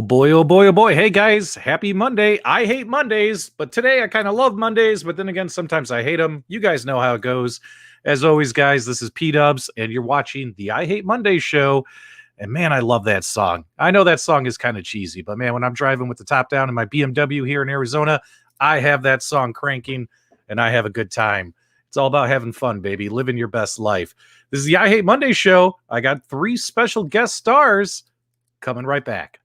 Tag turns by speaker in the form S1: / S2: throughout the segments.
S1: Oh boy, oh boy, oh boy. Hey guys, happy Monday. I hate Mondays, but today I kind of love Mondays, but then again, sometimes I hate them. You guys know how it goes. As always, guys, this is PDubs, and you're watching the I Hate Mondays show. And man, I love that song. I know that song is kind of cheesy, but man, when I'm driving with the top down in my BMW here in Arizona, I have that song cranking and I have a good time. It's all about having fun, baby, living your best life. This is the I Hate Mondays show. I got 3 special guest stars coming right back.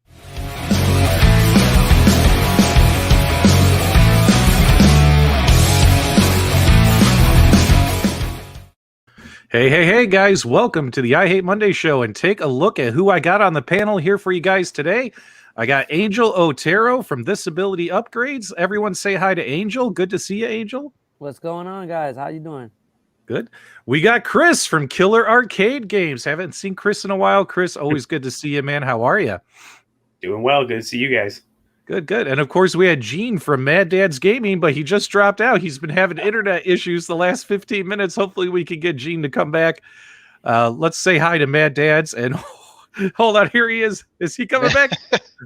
S1: Hey, guys. Welcome to the I Hate Monday show, and take a look at who I got on the panel here for you guys today. I got Angel Otero from Disability Upgrades. Everyone say hi to Angel. Good to see you, Angel.
S2: What's going on, guys? How you doing?
S1: Good. We got Chris from Killer Arcade Games. Haven't seen Chris in a while. Chris, always good to see you, man. How are you?
S3: Doing well. Good to see you guys.
S1: Good. And of course, we had Gene from Mad Dad's Gaming, but he just dropped out. He's been having internet issues the last 15 minutes. Hopefully, we can get Gene to come back. Let's say hi to Mad Dad's. And hold on, here he is. Is he coming back?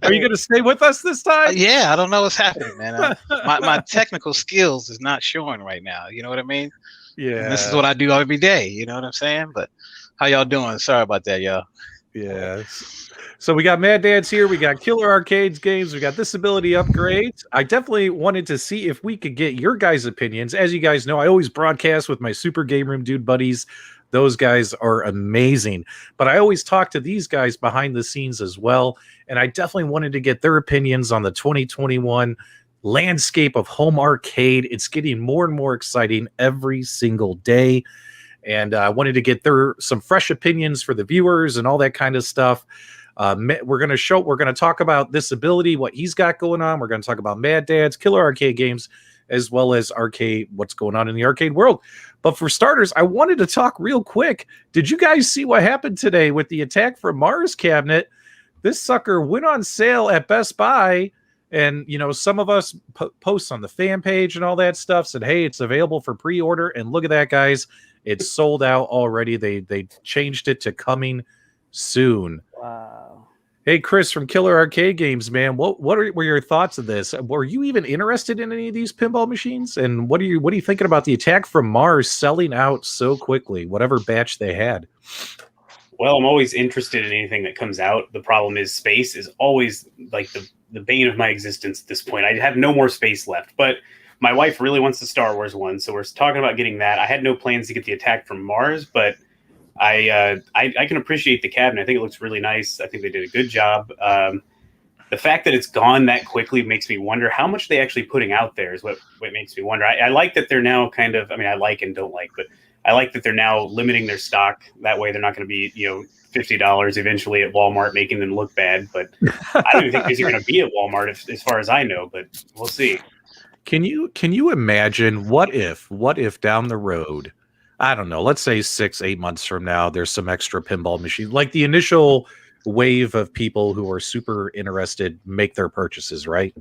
S1: Are you going to stay with us this time?
S4: Yeah, I don't know what's happening, man. My technical skills is not showing right now. You know what I mean?
S1: Yeah.
S4: And this is what I do every day. You know what I'm saying? But how y'all doing? Sorry about that, y'all.
S1: Yeah. So we got Mad Dad's here. We got Killer Arcades Games. We got Disability Upgrades. I definitely wanted to see if we could get your guys' opinions. As you guys know, I always broadcast with my super GameRoom dude buddies. Those guys are amazing. But I always talk to these guys behind the scenes as well. And I definitely wanted to get their opinions on the 2021 landscape of home arcade. It's getting more and more exciting every single day. And I wanted to get some fresh opinions for the viewers and all that kind of stuff. We're going to talk about Disability, what he's got going on. We're going to talk about Mad Dad's, Killer Arcade Games, as well as arcade, what's going on in the arcade world. But for starters, I wanted to talk real quick. Did you guys see what happened today with the Attack from Mars cabinet? This sucker went on sale at Best Buy. And, you know, some of us posts on the fan page and all that stuff said, hey, it's available for pre-order. And look at that, guys. It's sold out already. They changed it to coming soon.
S2: Wow.
S1: Hey, Chris from Killer Arcade Games, man, what were your thoughts of this? Were you even interested in any of these pinball machines? And what are you thinking about the Attack from Mars selling out so quickly, whatever batch they had?
S3: Well, I'm always interested in anything that comes out. The problem is space is always like the bane of my existence at this point. I have no more space left, but my wife really wants the Star Wars one, so we're talking about getting that. I had no plans to get the Attack from Mars, but I can appreciate the cabinet. I think it looks really nice. I think they did a good job. The fact that it's gone that quickly makes me wonder how much they actually putting out there is what makes me wonder. I like that they're now kind of, I mean, I like and don't like, but I like that they're now limiting their stock. That way they're not going to be, $50 eventually at Walmart, making them look bad. But I don't even think these are going to be at Walmart as far as I know, but we'll see.
S1: Can you imagine what if down the road, I don't know, let's say 6-8 months from now, there's some extra pinball machine, like the initial wave of people who are super interested make their purchases, right?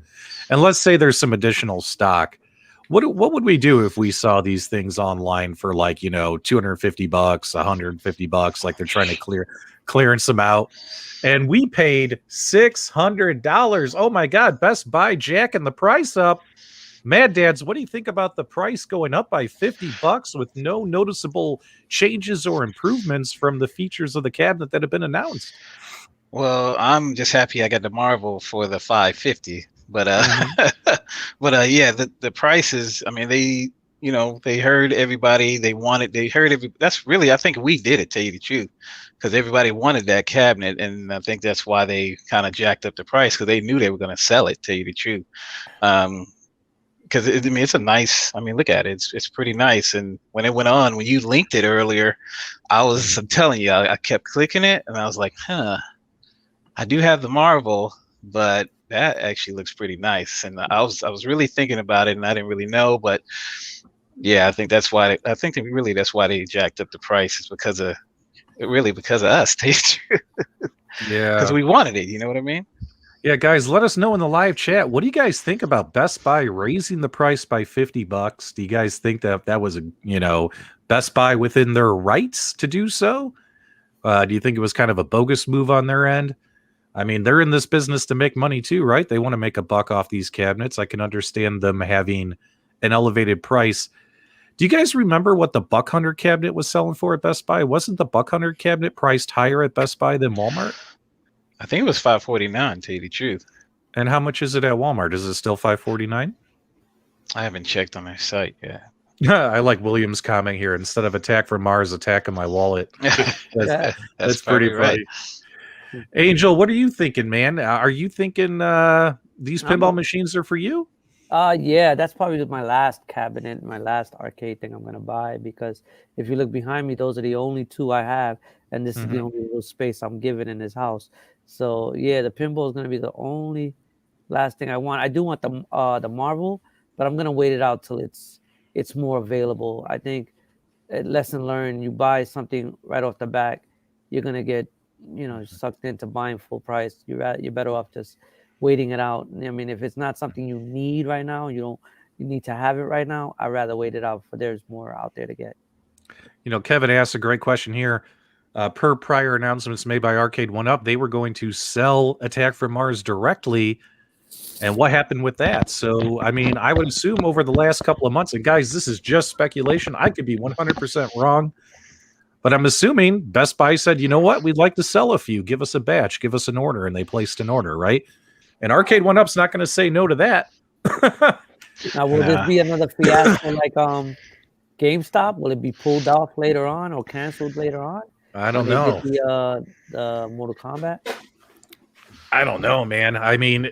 S1: And let's say there's some additional stock. What would we do if we saw these things online for like, $250, $150, like they're trying to clearance them out, and we paid $600? Oh my God, Best Buy jacking the price up. Mad Dads, what do you think about the price going up by $50 with no noticeable changes or improvements from the features of the cabinet that have been announced?
S4: Well, I'm just happy I got the Marvel for the $550. But yeah, the prices, I mean, they heard everybody, that's really, I think we did it, tell you the truth, because everybody wanted that cabinet, and I think that's why they kind of jacked up the price, because they knew they were going to sell it, tell you the truth. Because it's a nice, look at it, it's pretty nice. And when it went on, when you linked it earlier, I'm telling you, I kept clicking it, and I was like, I do have the Marvel, but that actually looks pretty nice. And I was really thinking about it, and I didn't really know, but yeah, I think that's why that's why they jacked up the price, is because of us. Yeah, because we wanted it, you know what I mean?
S1: Yeah, guys, let us know in the live chat. What do you guys think about Best Buy raising the price by $50? Do you guys think that was Best Buy within their rights to do so? Do you think it was kind of a bogus move on their end? I mean, they're in this business to make money too, right? They want to make a buck off these cabinets. I can understand them having an elevated price. Do you guys remember what the Buck Hunter cabinet was selling for at Best Buy? Wasn't the Buck Hunter cabinet priced higher at Best Buy than Walmart?
S4: I think it was $549, to tell you the truth.
S1: And how much is it at Walmart? Is it still $549?
S4: I haven't checked on their site yet.
S1: I like William's comment here. Instead of attack from Mars, attack in my wallet. That's pretty
S4: right.
S1: funny. Angel, what are you thinking, man? Are you thinking these pinball machines are for you?
S2: Yeah, that's probably my last cabinet, my last arcade thing I'm gonna buy, because if you look behind me, those are the only two I have, and this is the only little space I'm given in this house. So yeah, the pinball is gonna be the only last thing I want. I do want the Marvel, but I'm gonna wait it out till it's more available. I think lesson learned: you buy something right off the back, you're gonna get sucked into buying full price. You're better off just waiting it out. I mean, if it's not something you need right now, you need to have it right now, I'd rather wait it out, for there's more out there to get.
S1: Kevin asked a great question here. Per prior announcements made by Arcade1Up, they were going to sell Attack from Mars directly. And what happened with that? So, I mean, I would assume over the last couple of months, and guys, this is just speculation. I could be 100% wrong. But I'm assuming Best Buy said, you know what? We'd like to sell a few. Give us a batch. Give us an order. And they placed an order, right? And Arcade1Up's not going to say no to that.
S2: Now, will this be another fiasco like GameStop? Will it be pulled off later on or canceled later on?
S1: I don't know.
S2: The Mortal Kombat?
S1: I don't know, man. I mean,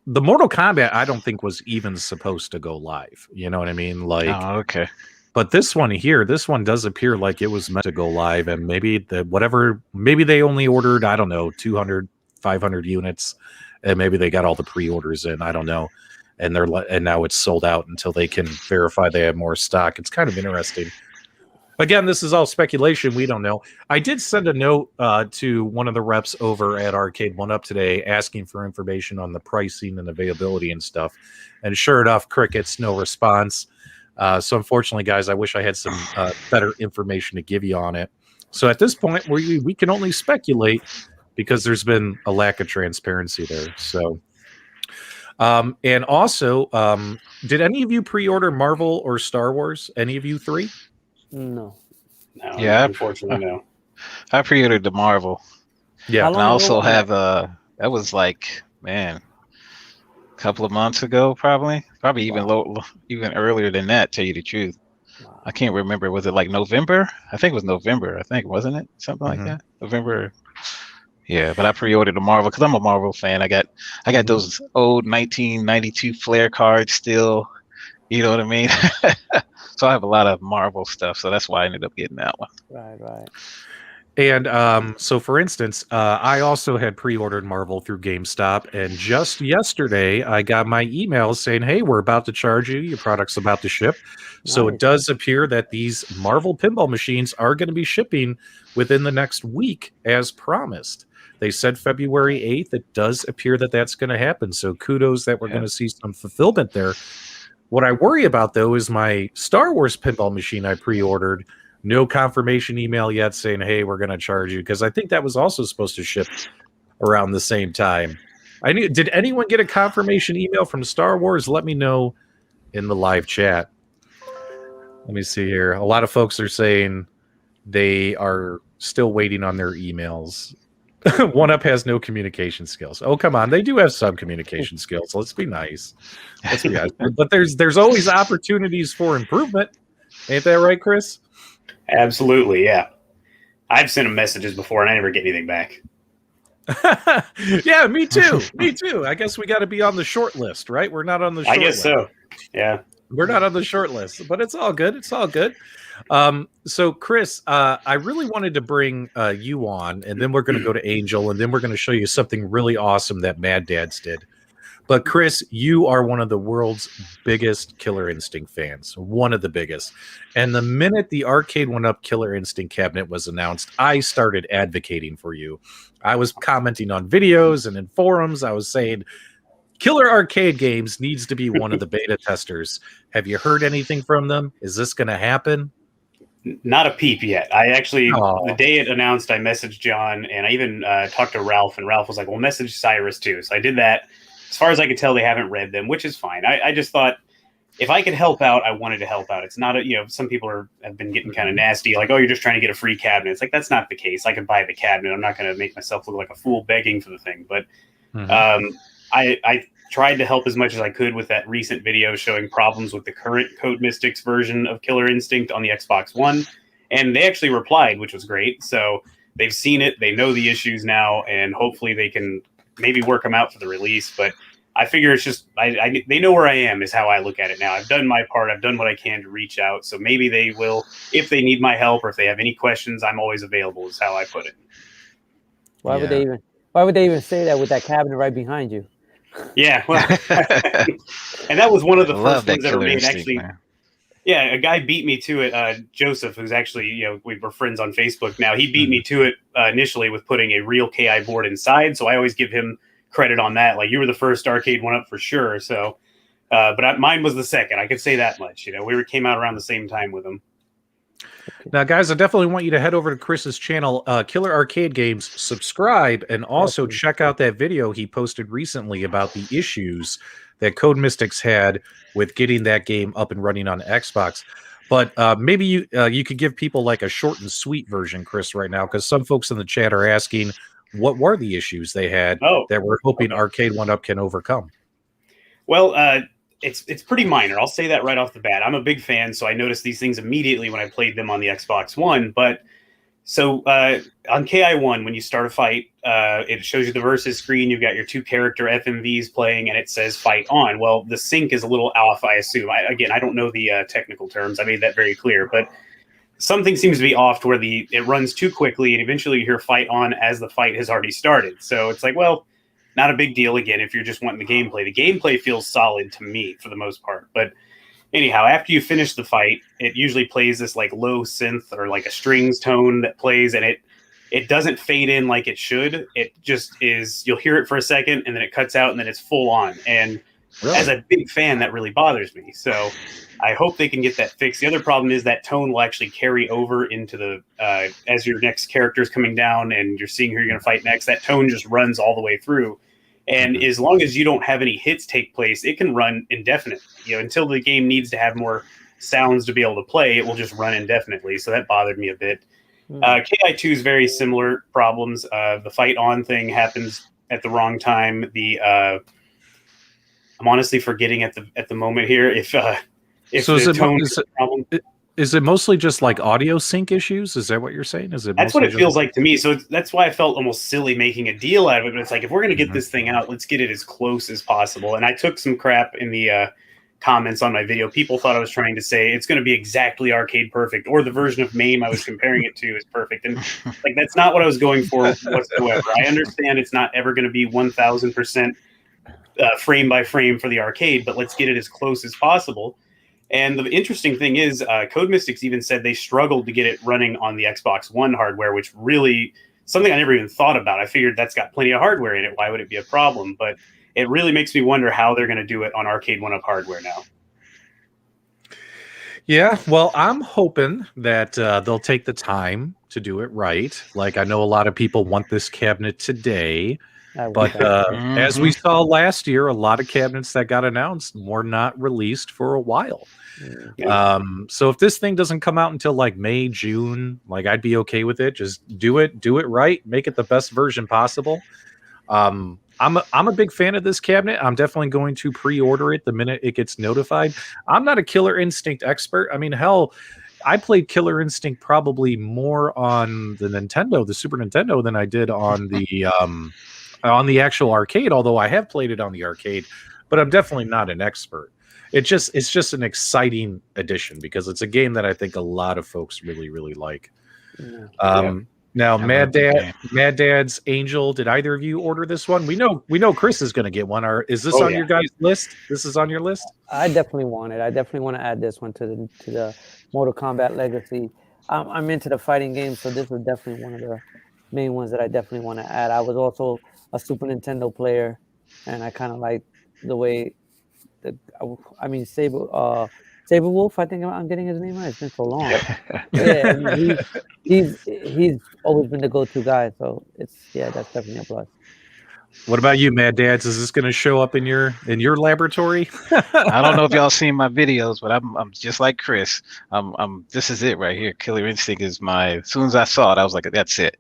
S1: the Mortal Kombat, I don't think was even supposed to go live. You know what I mean? Like,
S4: oh, okay.
S1: But this one here, this one does appear like it was meant to go live, and maybe they only ordered, I don't know, 200, 500 units, and maybe they got all the pre-orders in. I don't know, and now it's sold out until they can verify they have more stock. It's kind of interesting. Again, this is all speculation. We don't know. I did send a note to one of the reps over at Arcade1Up today asking for information on the pricing and availability and stuff. And sure enough, crickets, no response. So unfortunately, guys, I wish I had some better information to give you on it. So at this point, we can only speculate because there's been a lack of transparency there. So, and also, did any of you pre-order Marvel or Star Wars? Any of you three?
S2: No.
S4: Yeah,
S3: unfortunately, no.
S4: I pre-ordered the Marvel.
S1: Yeah,
S4: and I also have that was like, man, a couple of months ago, probably even earlier than that. Tell you the truth, I can't remember. Was it like November? I think it was November. I think, wasn't it something like that? November. Yeah, but I pre-ordered the Marvel because I'm a Marvel fan. I got those old 1992 Flair cards still. You know what I mean? So I have a lot of Marvel stuff, so that's why I ended up getting that one.
S2: Right.
S1: And so, for instance, I also had pre-ordered Marvel through GameStop, and just yesterday I got my email saying, hey, we're about to charge you. Your product's about to ship. Nice. So it does appear that these Marvel pinball machines are going to be shipping within the next week, as promised. They said February 8th. It does appear that that's going to happen. So kudos that we're going to see some fulfillment there. What I worry about, though, is my Star Wars pinball machine I pre-ordered. No confirmation email yet saying, hey, we're going to charge you, because I think that was also supposed to ship around the same time. Did anyone get a confirmation email from Star Wars? Let me know in the live chat. Let me see here. A lot of folks are saying they are still waiting on their emails. 1UP has no communication skills. Oh, come on. They do have some communication skills. Let's be nice. But there's always opportunities for improvement. Ain't that right, Chris?
S3: Absolutely, yeah. I've sent them messages before and I never get anything back.
S1: Yeah, me too. Me too. I guess we got to be on the short list, right? We're not on the short list.
S3: I guess so. Yeah.
S1: We're not on the short list, but it's all good. It's all good. So Chris, I really wanted to bring you on, and then we're going to go to Angel, and then we're going to show you something really awesome that Mad Dads did. But Chris, you are one of the world's biggest Killer Instinct fans, one of the biggest. And the minute the Arcade1Up Killer Instinct cabinet was announced, I started advocating for you. I was commenting on videos and in forums. I was saying, Killer Arcade Games needs to be one of the beta testers. Have you heard anything from them? Is this going to happen?
S3: Not a peep yet. I actually,
S1: Aw.
S3: the day it announced, I messaged John, and I even talked to Ralph, and Ralph was like, well, message Cyrus too. So I did that. As far as I could tell, they haven't read them, which is fine. I just thought if I could help out, I wanted to help out. It's not some people have been getting kind of nasty, like, oh, you're just trying to get a free cabinet. It's like, that's not the case. I could buy the cabinet. I'm not going to make myself look like a fool begging for the thing. But I tried to help as much as I could with that recent video showing problems with the current Code Mystics version of Killer Instinct on the Xbox One. And they actually replied, which was great. So they've seen it. They know the issues now, and hopefully they can maybe work them out for the release. But I figure it's just they know where I am is how I look at it now. I've done my part. I've done what I can to reach out. So maybe they will, if they need my help or if they have any questions, I'm always available is how I put it.
S2: Why would they even say that with that cabinet right behind you?
S3: Yeah, well, and that was one of the first ones ever made. Actually,
S4: man.
S3: Yeah, a guy beat me to it. Joseph, who's actually we were friends on Facebook now. He beat me to it initially with putting a real KI board inside. So I always give him credit on that. Like, you were the first Arcade1Up for sure. So, but mine was the second. I could say that much. We came out around the same time with him.
S1: Now, guys, I definitely want you to head over to Chris's channel, Killer Arcade Games, subscribe, and also check out that video he posted recently about the issues that Code Mystics had with getting that game up and running on Xbox. But maybe you could give people like a short and sweet version, Chris, right now, because some folks in the chat are asking what were the issues they had that we're hoping Arcade1Up can overcome.
S3: Well, it's pretty minor. I'll say that right off the bat. I'm a big fan, so I noticed these things immediately when I played them on the Xbox One. But so on KI1, when you start a fight, it shows you the versus screen. You've got your two character FMVs playing, and it says fight on. Well, the sync is a little off, I assume. I don't know the technical terms. I made that very clear. But something seems to be off to where it runs too quickly, and eventually you hear fight on as the fight has already started. So it's like, well, not a big deal again if you're just wanting the gameplay. The gameplay feels solid to me for the most part. But anyhow, after you finish the fight, it usually plays this like low synth or like a strings tone that plays, and it doesn't fade in like it should. It just is, you'll hear it for a second and then it cuts out and then it's full on. And as a big fan, that really bothers me. So I hope they can get that fixed. The other problem is that tone will actually carry over into the as your next character is coming down and you're seeing who you're going to fight next, that tone just runs all the way through. And as long as you don't have any hits take place, it can run indefinitely. Until the game needs to have more sounds to be able to play, it will just run indefinitely. So that bothered me a bit. KI2 is very similar problems. The fight on thing happens at the wrong time. I'm honestly forgetting at the moment here if
S1: so
S3: the tone is a problem.
S1: Is it mostly just like audio sync issues? Is that what you're saying?
S3: That's what it feels like to me. So that's why I felt almost silly making a deal out of it. But it's like, if we're going to get this thing out, let's get it as close as possible. And I took some crap in the comments on my video. People thought I was trying to say it's going to be exactly arcade perfect, or the version of MAME I was comparing it to is perfect. And like, that's not what I was going for whatsoever. I understand it's not ever going to be 1000% frame by frame for the arcade, but let's get it as close as possible. And the interesting thing is, Code Mystics even said they struggled to get it running on the Xbox One hardware, which really something I never even thought about. I figured that's got plenty of hardware in it. Why would it be a problem? But it really makes me wonder how they're going to do it on Arcade1Up hardware now.
S1: Yeah, well, I'm hoping that they'll take the time to do it right. Like, I know a lot of people want this cabinet today. But as we saw last year, a lot of cabinets that got announced were not released for a while. So if this thing doesn't come out until like May, June, like, I'd be okay with it. Just do it right, make it the best version possible. I'm a big fan of this cabinet. I'm definitely going to pre-order it the minute it gets notified. I'm not a Killer Instinct expert. I mean, hell, I played Killer Instinct probably more on the Super Nintendo, than I did on the actual arcade, although I have played it on the arcade, but I'm definitely not an expert. It's just an exciting addition because it's a game that I think a lot of folks really, really like. Now, Mad Dad's Angel, did either of you order this one? We know Chris is going to get one. Is this on your guys' list? This is on your list?
S2: I definitely want it. I definitely want to add this one to the Mortal Kombat Legacy. I'm into the fighting games, so this is definitely one of the main ones that I definitely want to add. I was also a Super Nintendo player, and I kind of like the way that Saberwolf, I think I'm getting his name right. It's been so long. Yeah, I mean, he's always been the go-to guy. So that's definitely a plus.
S1: What about you, Mad Dads? Is this going to show up in your laboratory?
S4: I don't know if y'all seen my videos, but I'm just like Chris. This is it right here. Killer Instinct is my. As soon as I saw it, I was like, that's it.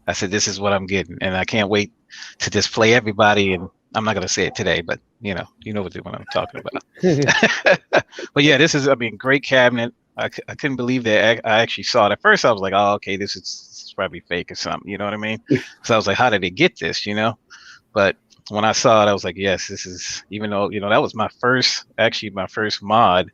S4: I said, this is what I'm getting, and I can't wait to just play everybody. And I'm not gonna say it today, but you know what I'm talking about. But yeah, this is, I mean, great cabinet. I couldn't believe that I actually saw it. At first, I was like, oh, okay, this is probably fake or something. You know what I mean? So I was like, how did they get this? You know? But when I saw it, I was like, yes, this is, even though, that was my first mod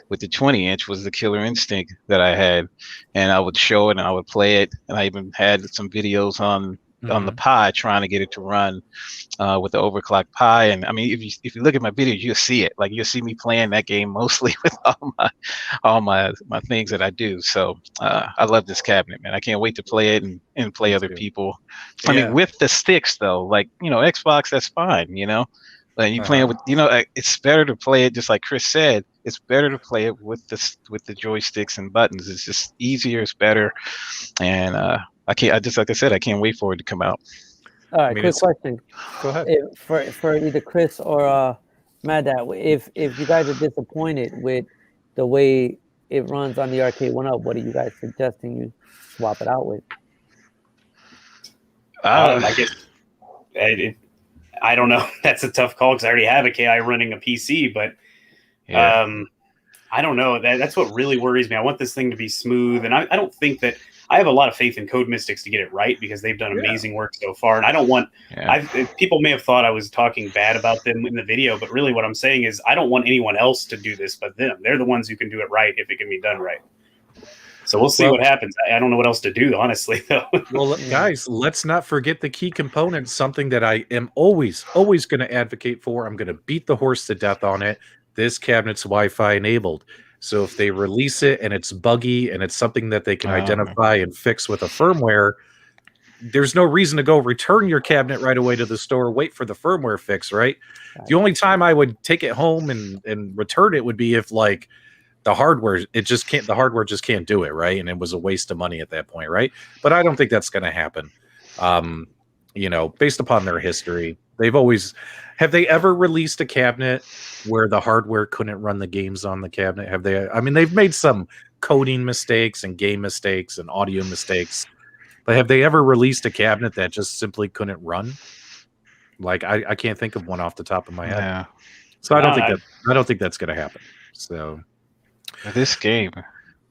S4: with the 20-inch was the Killer Instinct that I had. And I would show it and I would play it. And I even had some videos on the Pi trying to get it to run with the overclocked Pi. And I mean, if you look at my videos, you'll see it. Like, you'll see me playing that game mostly with all my things that I do. So I love this cabinet, man. I can't wait to play it and play other people.
S1: Yeah.
S4: I mean, with the sticks though, like, Xbox, that's fine, But you playing with, it's better to play it just like Chris said. It's better to play it with the joysticks and buttons. It's just easier. It's better, and like I said, I can't wait for it to come out.
S2: All right, quick question.
S1: Go ahead.
S2: For either Chris or Mad Dad, if you guys are disappointed with the way it runs on the Arcade1Up, what are you guys suggesting you swap it out with?
S3: I guess I don't know. That's a tough call because I already have a KI running a PC, but I don't know. That's what really worries me. I want this thing to be smooth, and I don't think that I have a lot of faith in Code Mystics to get it right because they've done amazing work so far. And I don't want people may have thought I was talking bad about them in the video, but really what I'm saying is I don't want anyone else to do this but them. They're the ones who can do it right if it can be done right. So we'll see what happens. I don't know what else to do, honestly, though.
S1: Well, guys, let's not forget the key component, something that I am always going to advocate for. I'm going to beat the horse to death on it. This cabinet's Wi-Fi enabled. So if they release it and it's buggy and it's something that they can identify and fix with a firmware, there's no reason to go return your cabinet right away to the store, wait for the firmware fix, right? The only time I would take it home and return it would be if, like, the hardware just can't do it, right? And it was a waste of money at that point, right? But I don't think that's going to happen. Based upon their history, have they ever released a cabinet where the hardware couldn't run the games on the cabinet? Have they? I mean, they've made some coding mistakes and game mistakes and audio mistakes, but have they ever released a cabinet that just simply couldn't run? Like, I can't think of one off the top of my head.
S4: Yeah.
S1: So I don't think that's going to happen. So
S4: this game,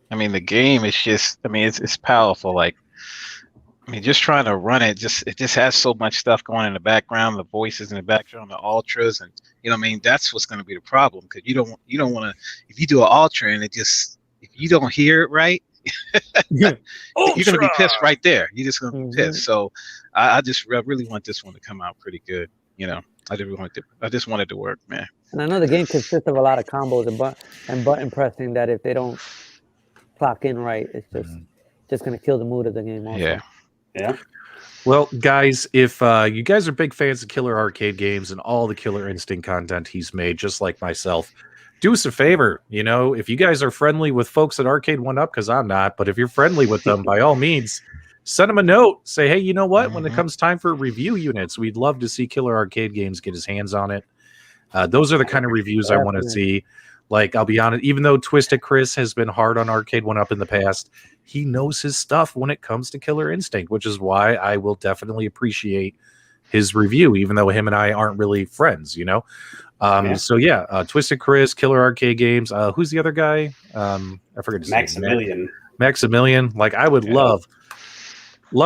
S4: I mean, the game is just, I mean, it's powerful. Like, I mean, just trying to run it, it just has so much stuff going in the background, the voices in the background, the ultras, and I mean, that's what's going to be the problem because you don't want to. If you do an ultra and if you don't hear it right, you're going to be pissed right there. You're just going to be pissed. So I really want this one to come out pretty good. I just want it to work, man.
S2: And I know the game consists of a lot of combos and button pressing that if they don't clock in right, it's just going to kill the mood of the game also.
S3: Yeah.
S1: Well, guys, if you guys are big fans of Killer Arcade games and all the Killer Instinct content he's made, just like myself, do us a favor. If you guys are friendly with folks at Arcade1Up, because I'm not, but if you're friendly with them, by all means, send them a note. Say, hey, you know what? When it comes time for review units, we'd love to see Killer Arcade Games get his hands on it. Those are the kind of reviews I want to see. Like, I'll be honest, even though Twisted Chris has been hard on Arcade1Up in the past, he knows his stuff when it comes to Killer Instinct, which is why I will definitely appreciate his review, even though him and I aren't really friends, So yeah, Twisted Chris, Killer Arcade Games. Who's the other guy? I forget his name. Maximilian. Like, I would love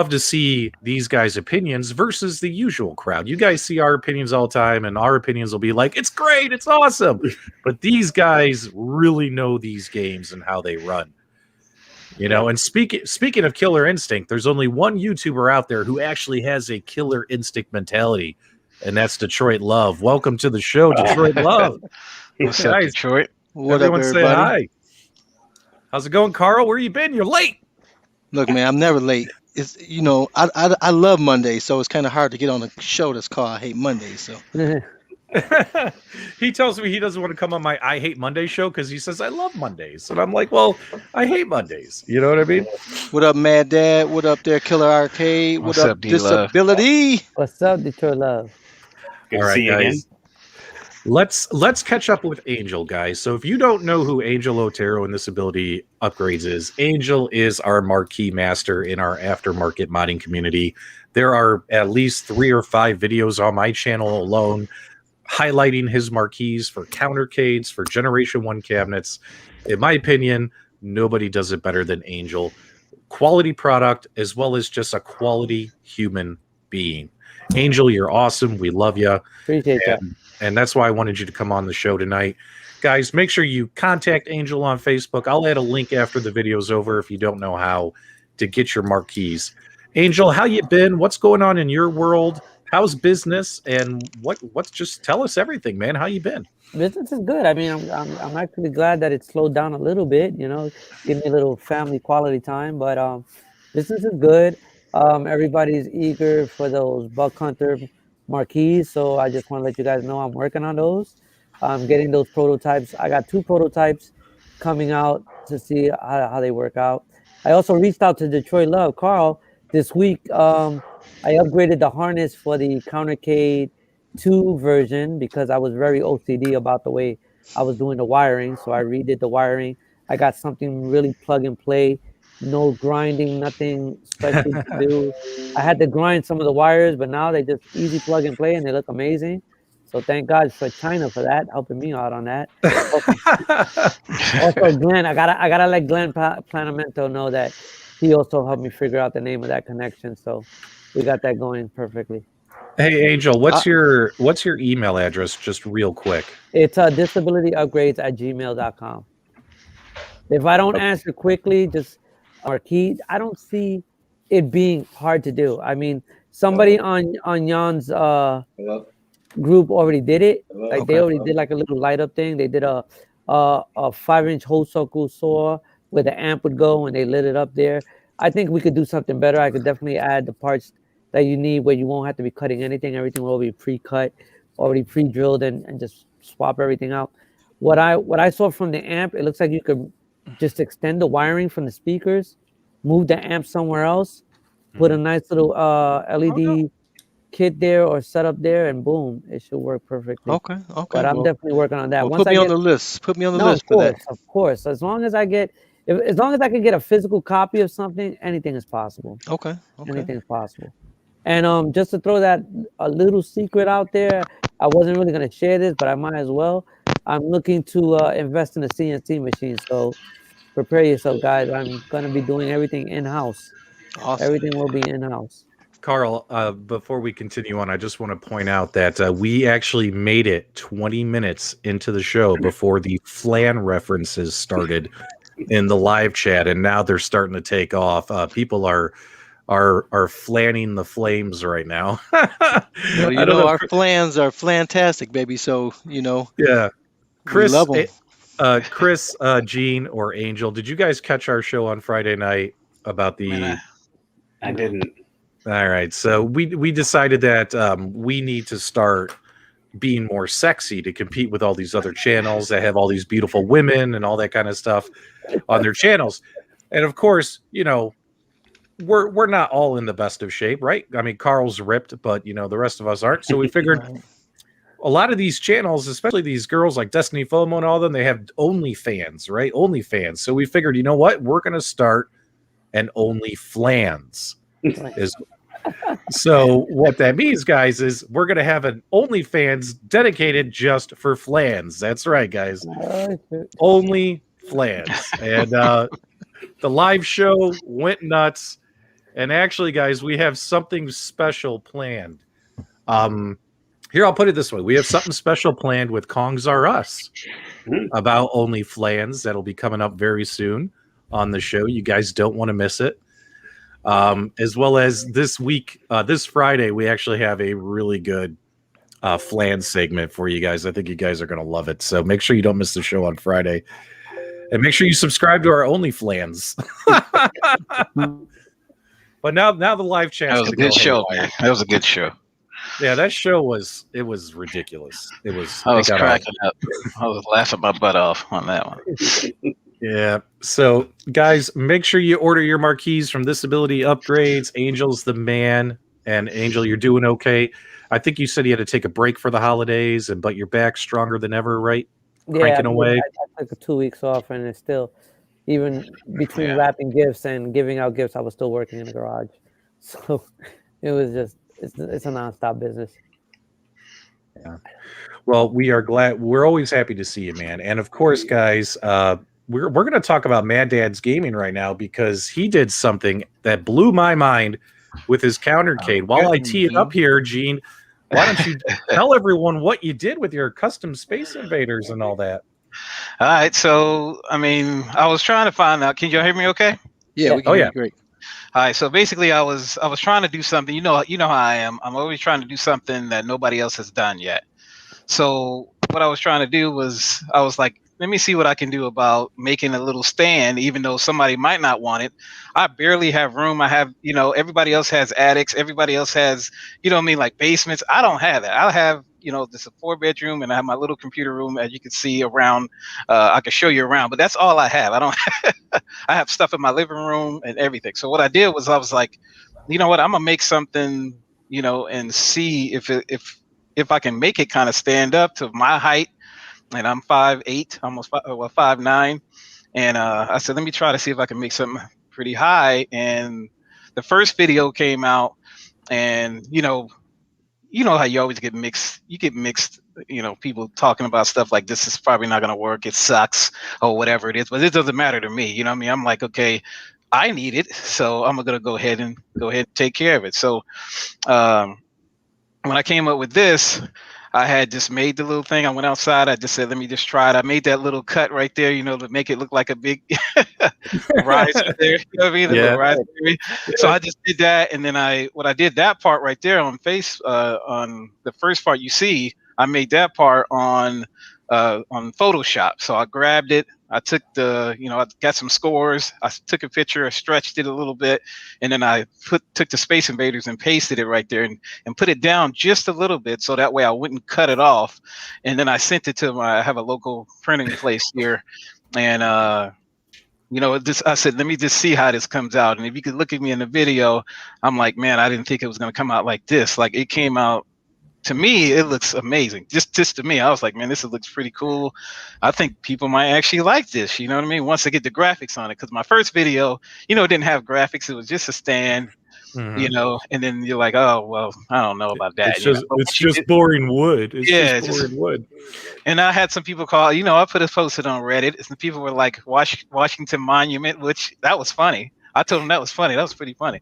S1: to see these guys' opinions versus the usual crowd. You guys see our opinions all the time, and our opinions will be like, it's great, it's awesome. But these guys really know these games and how they run. And speaking of Killer Instinct, there's only one YouTuber out there who actually has a Killer Instinct mentality, and that's Detroit Love. Welcome to the show, Detroit Love.
S4: What's up, Detroit?
S5: What
S1: Everyone
S5: up,
S1: say hi. How's it going, Carl? Where you been? You're late.
S5: Look, man, I'm never late. It's I love Mondays, so it's kind of hard to get on a show that's called I Hate Mondays. So
S1: He tells me he doesn't want to come on my I Hate Monday show because he says I love Mondays. And I'm like, well, I hate Mondays. You know what I mean?
S5: What up, Mad Dad? What up there, Killer Arcade?
S4: What's
S5: What up,
S4: up, D-Love?
S5: Disability?
S2: What's up, Detroit Love?
S3: Good
S1: All
S3: to
S1: right,
S3: see you again.
S1: guys. Let's catch up with Angel, guys. So if you don't know who Angel Otero in this ability upgrades is, Angel is our marquee master in our aftermarket modding community. There are at least 3 or 5 videos on my channel alone highlighting his marquees for countercades, for Generation 1 cabinets. In my opinion, nobody does it better than Angel. Quality product as well as just a quality human being. Angel, you're awesome. We love you.
S2: Appreciate that.
S1: And that's why I wanted you to come on the show tonight. Guys, make sure you contact Angel on Facebook. I'll add a link after the video's over if you don't know how to get your marquees. Angel, how you been? What's going on in your world? How's business? And what's just tell us everything, man. How you been?
S2: Business is good. I mean, I'm actually glad that it slowed down a little bit. You know, give me a little family quality time. But business is good. Everybody's eager for those Buck Hunter marquees, so I just want to let you guys know I'm working on those. I'm getting those prototypes. I got 2 prototypes coming out to see how they work out. I also reached out to Detroit Love Carl this week. I upgraded the harness for the Countercade 2 version because I was very OCD about the way I was doing the wiring, so I redid the wiring. I got something really plug and play, no grinding, nothing special to do. I had to grind some of the wires, but now they just easy plug and play and they look amazing. So thank God for China for that, helping me out on that. Also, Glenn, I gotta let Glenn Planamento know that he also helped me figure out the name of that connection. So we got that going perfectly.
S1: Hey, Angel, what's your email address? Just real quick.
S2: It's disabilityupgrades@gmail.com. If I don't answer quickly, just marquee. I don't see it being hard to do. I mean, somebody on Jan's group already did it. Like they already did like a little light up thing. They did a 5-inch Hosoku saw where the amp would go and they lit it up there. I think we could do something better. I could definitely add the parts that you need where you won't have to be cutting anything. Everything will be pre-cut, already pre-drilled, and just swap everything out. What I saw from the amp, it looks like you could just extend the wiring from the speakers, move the amp somewhere else, put a nice little LED kit there or setup there, and boom, it should work perfectly.
S5: Okay.
S2: But I'm definitely working on that.
S5: Well,
S2: Once
S5: put me on the list. Put me on the list for that.
S2: Of course. As long as I can get a physical copy of something, anything is possible.
S5: Okay.
S2: Anything is possible. And just to throw that a little secret out there, I wasn't really gonna share this, but I might as well. I'm looking to invest in a CNC machine, so prepare yourself, guys. I'm gonna be doing everything in-house.
S5: Awesome.
S2: Everything will be in-house.
S1: Carl, before we continue on, I just want to point out that we actually made it 20 minutes into the show before the flan references started in the live chat, and now they're starting to take off. People are flanning the flames right now.
S5: Well, you know, our flans are fantastic, baby. So, you know.
S1: Yeah. Chris,
S5: we love them.
S1: Chris, Gene, or Angel, did you guys catch our show on Friday night about the...
S3: I didn't.
S1: All right. So we decided that we need to start being more sexy to compete with all these other channels that have all these beautiful women and all that kind of stuff on their channels. And of course, you know, we're not all in the best of shape, right? I mean, Carl's ripped, but you know, the rest of us aren't. So we figured a lot of these channels, especially these girls like Destiny FOMO and all of them, they have OnlyFans, right? OnlyFans. So we figured, you know what? We're going to start an OnlyFlans. So what that means, guys, is we're going to have an OnlyFans dedicated just for flans. That's right, guys. Only flans. And the live show went nuts. And actually, guys, we have something special planned. Here, I'll put it this way. We have something special planned with Kongs R Us about OnlyFlans that'll be coming up very soon on the show. You guys don't want to miss it. As well as this week, this Friday, we actually have a really good flan segment for you guys. I think you guys are going to love it. So make sure you don't miss the show on Friday. And make sure you subscribe to our OnlyFlans. But now the live chat.
S4: That was a good show, man. That was a good show.
S1: Yeah, that show was ridiculous. It was.
S4: I was
S1: it got
S4: cracking up. I was laughing my butt off on that one.
S1: Yeah. So, guys, make sure you order your marquees from This Ability Upgrades. Angel's the man, and Angel, you're doing okay. I think you said you had to take a break for the holidays, but you're back stronger than ever, right?
S2: Yeah,
S1: Cranking away.
S2: I took 2 weeks off, and it's still, even between
S4: Yeah.
S2: wrapping gifts and giving out gifts, I was still working in the garage. So it was just, it's a nonstop business.
S1: Yeah. Well, we are glad. We're always happy to see you, man. And of course, guys, we're going to talk about Mad Dad's Gaming right now because he did something that blew my mind with his countercade. While I tee it up here, Gene, why don't you tell everyone what you did with your custom Space Invaders and all that?
S4: All right, so I mean, I was trying to find out. Can you hear me? Okay.
S5: Yeah, we can hear you great.
S4: All right, so basically, I was trying to do something. You know how I am. I'm always trying to do something that nobody else has done yet. So what I was trying to do was, I was like, let me see what I can do about making a little stand, even though somebody might not want it. I barely have room. I have, everybody else has attics. Everybody else has, like basements. I don't have that. I have, this a 4-bedroom, and I have my little computer room, as you can see around. I can show you around, but that's all I have. I don't. I have stuff in my living room and everything. So what I did was, I was like, you know what? I'm gonna make something, and see if I can make it kind of stand up to my height. And I'm 5'8", almost 5'9", and I said, let me try to see if I can make something pretty high. And the first video came out, and you know how you always get mixed. You get mixed, people talking about stuff like, this is probably not going to work. It sucks, or whatever it is. But it doesn't matter to me. You know what I mean? I'm like, okay, I need it, so I'm gonna go ahead and take care of it. So when I came up with this, I had just made the little thing. I went outside. I just said, let me just try it. I made that little cut right there, to make it look like a big riser there. You know what I mean? The little riser. So I just did that. And then I did that part right there on on the first part you see, I made that part on Photoshop. So I grabbed it. I took I got some scores. I took a picture, I stretched it a little bit, and then I took the Space Invaders and pasted it right there and put it down just a little bit, so that way I wouldn't cut it off. And then I sent it to I have a local printing place here, and I said, let me just see how this comes out. And if you could look at me in the video, I'm like, man, I didn't think it was going to come out like this. Like, it came out. To me, it looks amazing. Just to me, I was like, man, this looks pretty cool. I think people might actually like this. You know what I mean? Once they get the graphics on it, because my first video, it didn't have graphics. It was just a stand, and then you're like, oh, well, I don't know about that.
S1: It's just boring wood. It's just boring wood.
S4: And I had some people call, I posted on Reddit, and people were like, Washington Monument, which that was funny. I told them that was funny. That was pretty funny.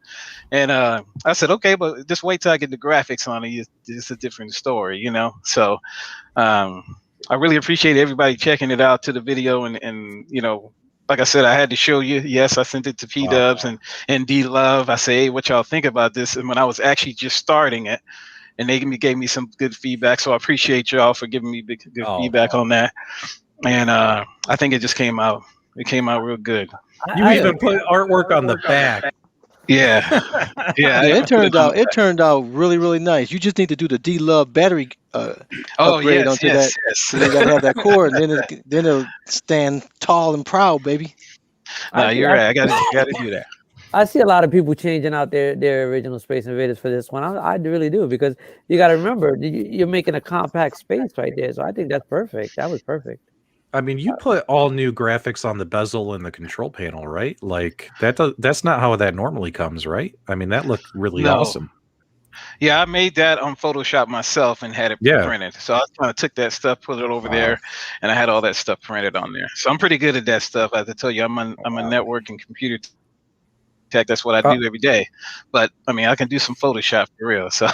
S4: And I said, okay, but just wait till I get the graphics on it. It's a different story, So I really appreciate everybody checking it out to the video. And like I said, I had to show you. Yes, I sent it to PDubs and D-Love. I say, hey, what y'all think about this? And when I was actually just starting it, and they gave me some good feedback. So I appreciate y'all for giving me good feedback on that. And I think it just came out. It came out real good.
S1: You even put artwork on the back.
S4: Yeah.
S5: It turned out really, really nice. You just need to do the D-Love battery upgrade onto that. So you gotta have that cord, and then it'll stand tall and proud, baby.
S4: No, you're right. I gotta do that.
S2: I see a lot of people changing out their original Space Invaders for this one. I really do, because you got to remember, you're making a compact space right there. So I think that's perfect. That was perfect.
S1: I mean, you put all new graphics on the bezel and the control panel, right? Like that's not how that normally comes, right? I mean, that looked really awesome.
S4: Yeah, I made that on Photoshop myself and had it printed. So I kind of took that stuff, put it over there, and I had all that stuff printed on there. So I'm pretty good at that stuff. As I tell you, I'm a network and computer tech. That's what I do every day. But I mean, I can do some Photoshop for real. So.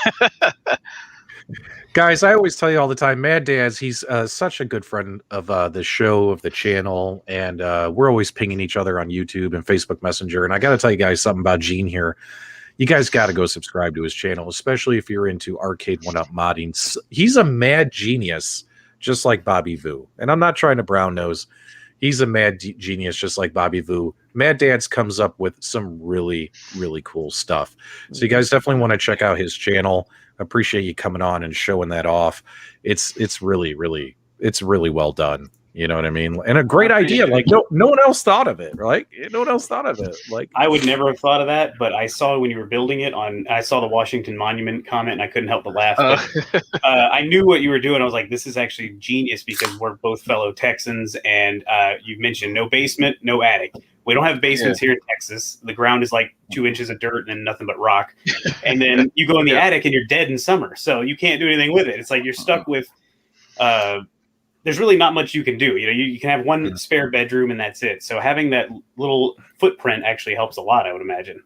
S1: Guys, I always tell you all the time, Mad Dads, he's such a good friend of the show, of the channel, and we're always pinging each other on YouTube and Facebook Messenger. And I got to tell you guys something about Gene here. You guys got to go subscribe to his channel, especially if you're into Arcade1Up modding. He's a mad genius, just like Bobby Vu. And I'm not trying to brown nose. he's a mad genius, just like Bobby Vu. Mad Dads comes up with some really, really cool stuff. So you guys definitely want to check out his channel. Appreciate you coming on and showing that off. It's really, really, it's really well done. You know what I mean? And a great idea. Like no one else thought of it, right? No one else thought of it. Like
S3: I would never have thought of that, but I saw when you were building it I saw the Washington Monument comment and I couldn't help but laugh. But I knew what you were doing. I was like, this is actually genius because we're both fellow Texans, and you mentioned no basement, no attic. We don't have basements here in Texas. The ground is like 2 inches of dirt and nothing but rock. And then you go in the attic and you're dead in summer. So you can't do anything with it. It's like you're stuck with there's really not much you can do. You know, you can have one spare bedroom and that's it. So having that little footprint actually helps a lot, I would imagine.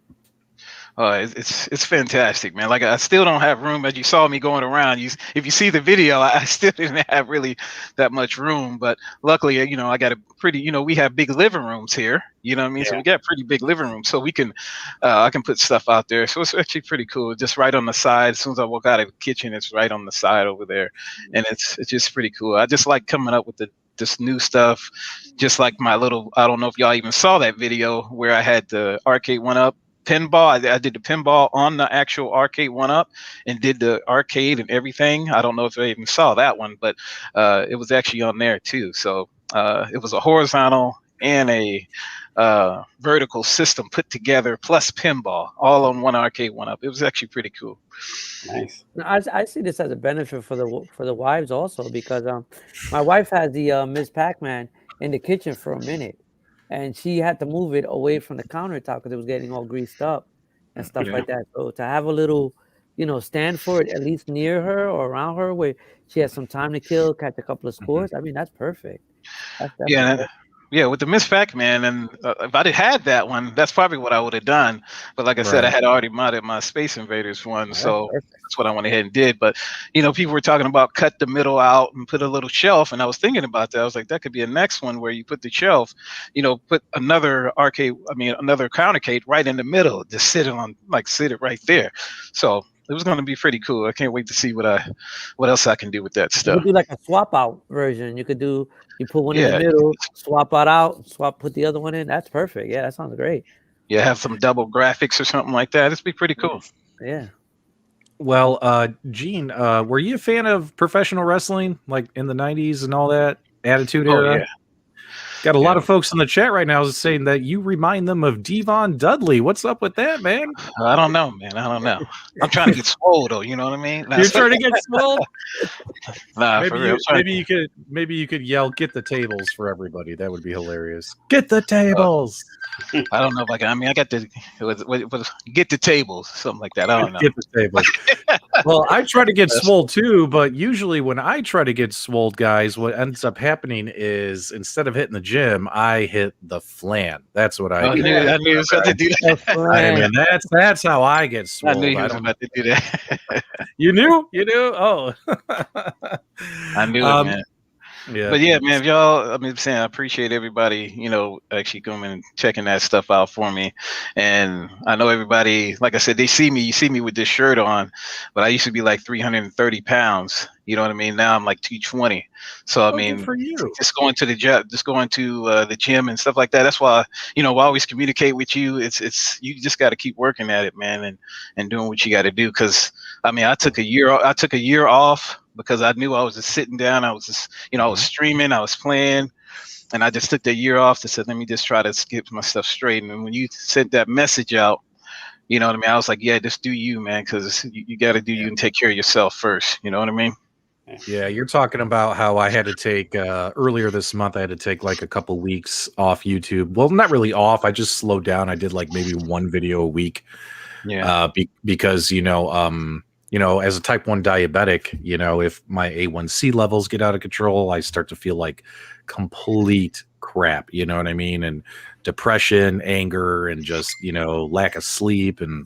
S4: It's fantastic, man. Like I still don't have room. As you saw me going around, if you see the video, I still didn't have really that much room. But luckily, you know, I got a pretty, you know, we have big living rooms here. You know what I mean? Yeah. So we got pretty big living rooms, so we can, I can put stuff out there. So it's actually pretty cool. Just right on the side. As soon as I walk out of the kitchen, it's right on the side over there, and it's just pretty cool. I just like coming up with this new stuff. Just like my little, I don't know if y'all even saw that video where I had the Arcade1Up pinball. I did the pinball on the actual Arcade1Up and did the arcade and everything. I don't know if I even saw that one, but it was actually on there too. So it was a horizontal and a vertical system put together plus pinball all on one Arcade1Up. It was actually pretty cool.
S3: Nice.
S2: I see this as a benefit for the wives also, because my wife has the Ms. Pac-Man in the kitchen for a minute. And she had to move it away from the countertop because it was getting all greased up and stuff like that. So to have a little, you know, stand for it, at least near her or around her, where she has some time to kill, catch a couple of scores. I mean, that's perfect.
S4: Yeah, with the Miss Pac-Man, and if I'd had that one, that's probably what I would have done. But like I said, I had already modded my Space Invaders one, so that's what I went ahead and did. But you know, people were talking about cut the middle out and put a little shelf, and I was thinking about that. I was like, that could be a next one where you put the shelf, you know, put another another countercade right in the middle, just sit it right there. So it was going to be pretty cool. I can't wait to see what else I can do with that stuff.
S2: You could do like a swap out version. You put one in the middle, swap out, put the other one in. That's perfect. Yeah, that sounds great.
S4: Yeah, have some double graphics or something like that. It'd be pretty cool.
S2: Yeah.
S1: Well, Gene, were you a fan of professional wrestling, like in the 90s and all that Attitude era?
S4: Yeah.
S1: Got a lot of folks in the chat right now saying that you remind them of Devon Dudley. What's up with that, man?
S4: I don't know, man. I don't know. I'm trying to get swole, though. You know what I mean?
S1: You're trying to get swole?
S4: Nah,
S1: maybe
S4: for real.
S1: Maybe you could yell, "Get the tables" for everybody. That would be hilarious. Get the tables.
S4: I don't know if I can. I mean, I got the get the tables, something like that. I don't know.
S1: Get the tables. Well, I try to get swole too, but usually when I try to get swole, guys, what ends up happening is instead of hitting the gym, I hit the flan. That's what I do.
S4: I knew you was about to do that.
S1: I mean, that's how I get swole.
S4: I knew you was about to do that.
S1: You knew? Oh.
S4: I knew it, man. Yeah, but yeah, man, if y'all, I appreciate everybody, you know, actually coming and checking that stuff out for me. And I know everybody, like I said, you see me with this shirt on, but I used to be like 330 pounds. You know what I mean? Now I'm like 220. So, I mean,
S1: for you.
S4: just going to the gym and stuff like that. That's why, you know, I always communicate with you. It's you just got to keep working at it, man, and doing what you got to do. Cause I mean, I took a year off because I knew I was just sitting down. I was just, you know, I was streaming, I was playing, and I just took the year off to say, let me just try to skip my stuff straight. And when you sent that message out, you know what I mean? I was like, yeah, just do you, man, because you got to do you and take care of yourself first. You know what I mean?
S1: Yeah, you're talking about how I had to take earlier this month. I had to take like a couple weeks off YouTube. Well, not really off. I just slowed down. I did like maybe one video a week. Yeah. Because as a type 1 diabetic, you know, if my A1C levels get out of control, I start to feel like complete crap. You know what I mean? And depression, anger, and just, you know, lack of sleep. And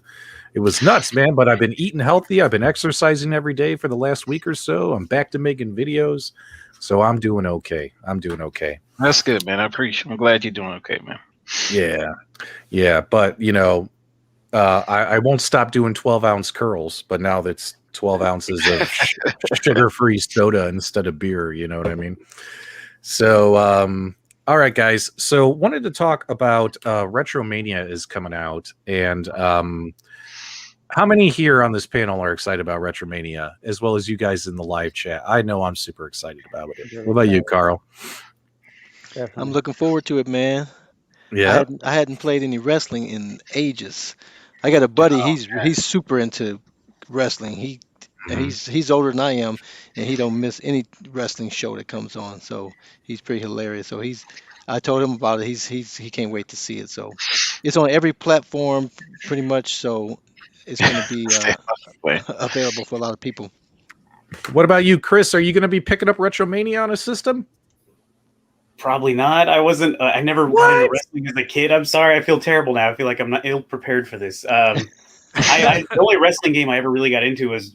S1: it was nuts, man. But I've been eating healthy. I've been exercising every day for the last week or so. I'm back to making videos. So I'm doing okay.
S4: That's good, man. I'm glad you're doing okay, man.
S1: Yeah. But, you know, I won't stop doing 12-ounce curls, but now that's 12 ounces of sugar-free soda instead of beer. You know what I mean? So, All right, guys. So wanted to talk about Retromania is coming out, and how many here on this panel are excited about Retromania, as well as you guys in the live chat? I know I'm super excited about it. What about you, Carl?
S2: Definitely.
S5: I'm looking forward to it, man.
S1: Yeah.
S5: I hadn't played any wrestling in ages. I got a buddy. He's super into wrestling. He's older than I am, and he don't miss any wrestling show that comes on. So he's pretty hilarious. So I told him about it. He can't wait to see it. So it's on every platform pretty much. So it's going to be available for a lot of people.
S1: What about you, Chris? Are you going to be picking up Retromania on a system?
S3: Probably not. I wasn't. I never got into wrestling as a kid. I'm sorry. I feel terrible now. I feel like I'm not ill prepared for this. The only wrestling game I ever really got into was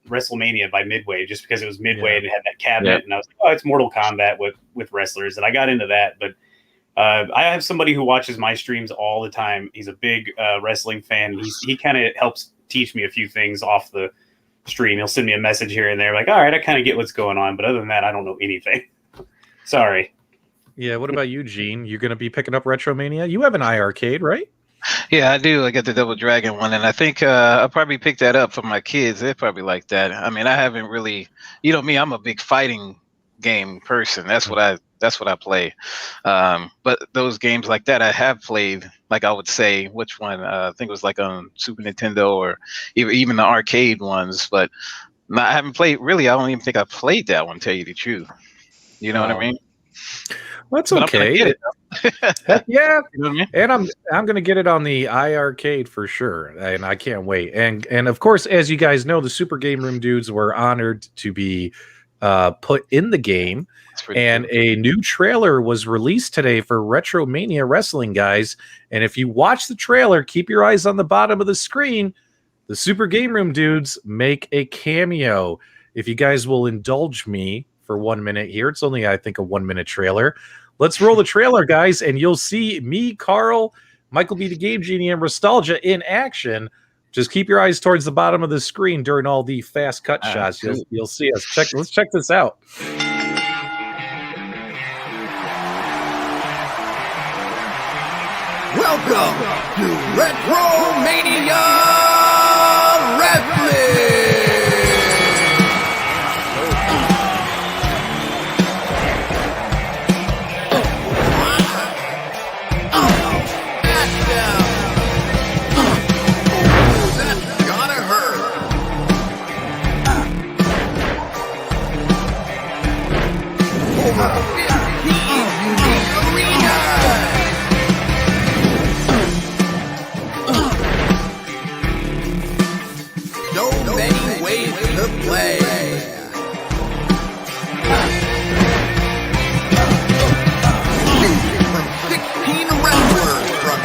S3: WrestleMania by Midway, just because it was Midway and it had that cabinet, and I was like, oh, it's Mortal Kombat with wrestlers, and I got into that. But I have somebody who watches my streams all the time. He's a big wrestling fan. He kind of helps teach me a few things off the stream. He'll send me a message here and there, like, all right, I kind of get what's going on, but other than that, I don't know anything. Sorry.
S1: Yeah, what about you, Gene? You're going to be picking up Retromania? You have an iArcade, right?
S4: Yeah, I do. I got the Double Dragon one, and I think I'll probably pick that up for my kids. They're probably like that. I mean, I haven't really, me, I'm a big fighting game person. That's what I play. But those games like that, I have played. Like I would say, which one? I think it was like on Super Nintendo or even the arcade ones. But I haven't played. Really, I don't even think I played that one. To tell you the truth, you know what I mean?
S1: Well, that's okay. Yeah,
S4: you know what I mean?
S1: And I'm going to get it on the iArcade for sure, and I can't wait. And of course, as you guys know, the Super Game Room dudes were honored to be put in the game, and a new trailer was released today for Retromania Wrestling, guys. And if you watch the trailer, keep your eyes on the bottom of the screen. The Super Game Room dudes make a cameo. If you guys will indulge me for 1 minute here, it's only, I think, a 1 minute trailer. Let's roll the trailer, guys, and you'll see me, Carl, Michael B. the Game Genie, and Nostalgia in action. Just keep your eyes towards the bottom of the screen during all the fast cut shots. You'll see us. Let's check this out.
S6: Welcome to Retromania Wrestling.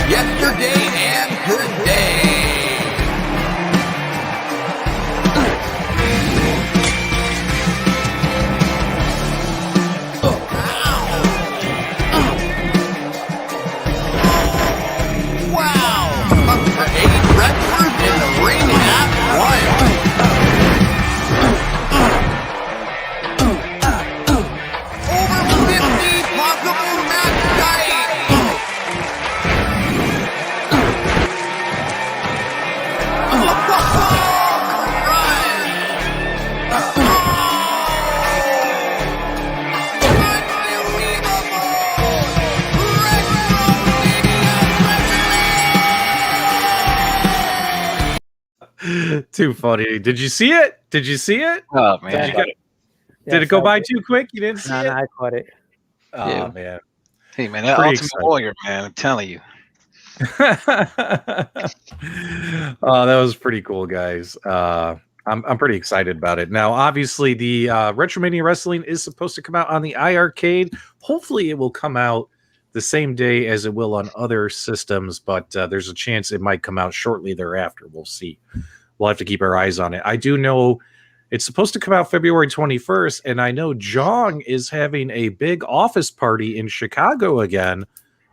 S6: Yesterday and today. Wow! 8 wrestlers in the ring at once. Over 50 possible match types.
S1: Too funny. Did you see it?
S4: Oh man,
S1: did it go by too quick? You didn't see it?
S2: I caught it.
S1: Oh man.
S4: Hey man, that
S1: Pretty
S4: Ultimate
S1: exciting.
S4: Warrior, man, I'm telling you.
S1: Oh, that was pretty cool, guys. I'm pretty excited about it. Now, obviously, the Retromania Wrestling is supposed to come out on the iArcade. Hopefully, it will come out the same day as it will on other systems, but there's a chance it might come out shortly thereafter. We'll see. We'll have to keep our eyes on it. I do know it's supposed to come out February 21st, and I know Jong is having a big office party in Chicago again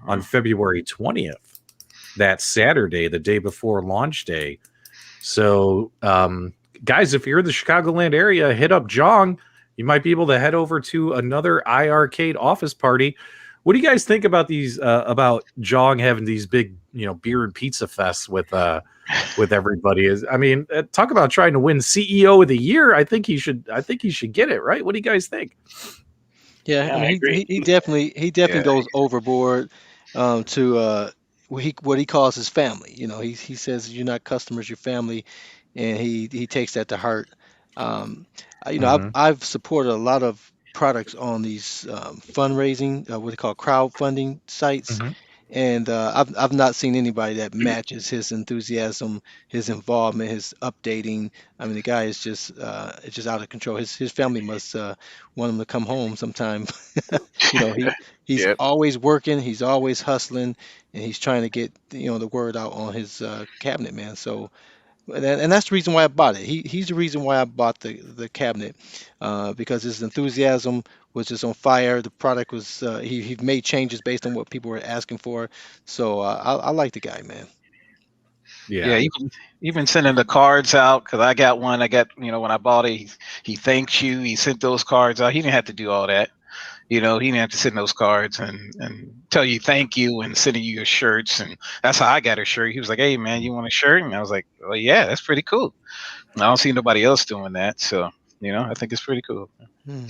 S1: on February 20th. That Saturday, the day before launch day. So, guys, if you're in the Chicagoland area, hit up Jong. You might be able to head over to another iArcade office party. What do you guys think about these? About Jong having these big, beer and pizza fests with everybody? Talk about trying to win CEO of the year. I think he should get it, right? What do you guys think?
S5: Yeah,
S3: Yeah,
S5: I
S3: I
S5: mean,
S3: agree.
S5: he definitely
S4: Yeah.
S5: goes overboard to what he calls his family. He says you're not customers, you're family, and he takes that to heart.
S1: Mhm.
S5: I've supported a lot of products on these fundraising, what they call crowdfunding sites,
S1: Mhm.
S5: and I've not seen anybody that matches his enthusiasm, his involvement, his updating. I mean, the guy is just it's just out of control. His family must want him to come home sometime. He's
S4: Yep.
S5: always working, he's always hustling, and he's trying to get the word out on his cabinet, man. So and that's the reason why I bought it. He's the reason why I bought the cabinet, because his enthusiasm was just on fire. The product was he made changes based on what people were asking for. So I like the guy, man.
S4: Yeah,
S1: Yeah.
S4: even sending the cards out because I got one. I got when I bought it, he thanks you. He sent those cards out. He didn't have to do all that. He didn't have to send those cards and tell you thank you and sending you your shirts. And that's how I got a shirt. He was like, "Hey man, you want a shirt?" And I was like, "Well, yeah, that's pretty cool." And I don't see nobody else doing that, so I think it's pretty cool.
S5: Hmm.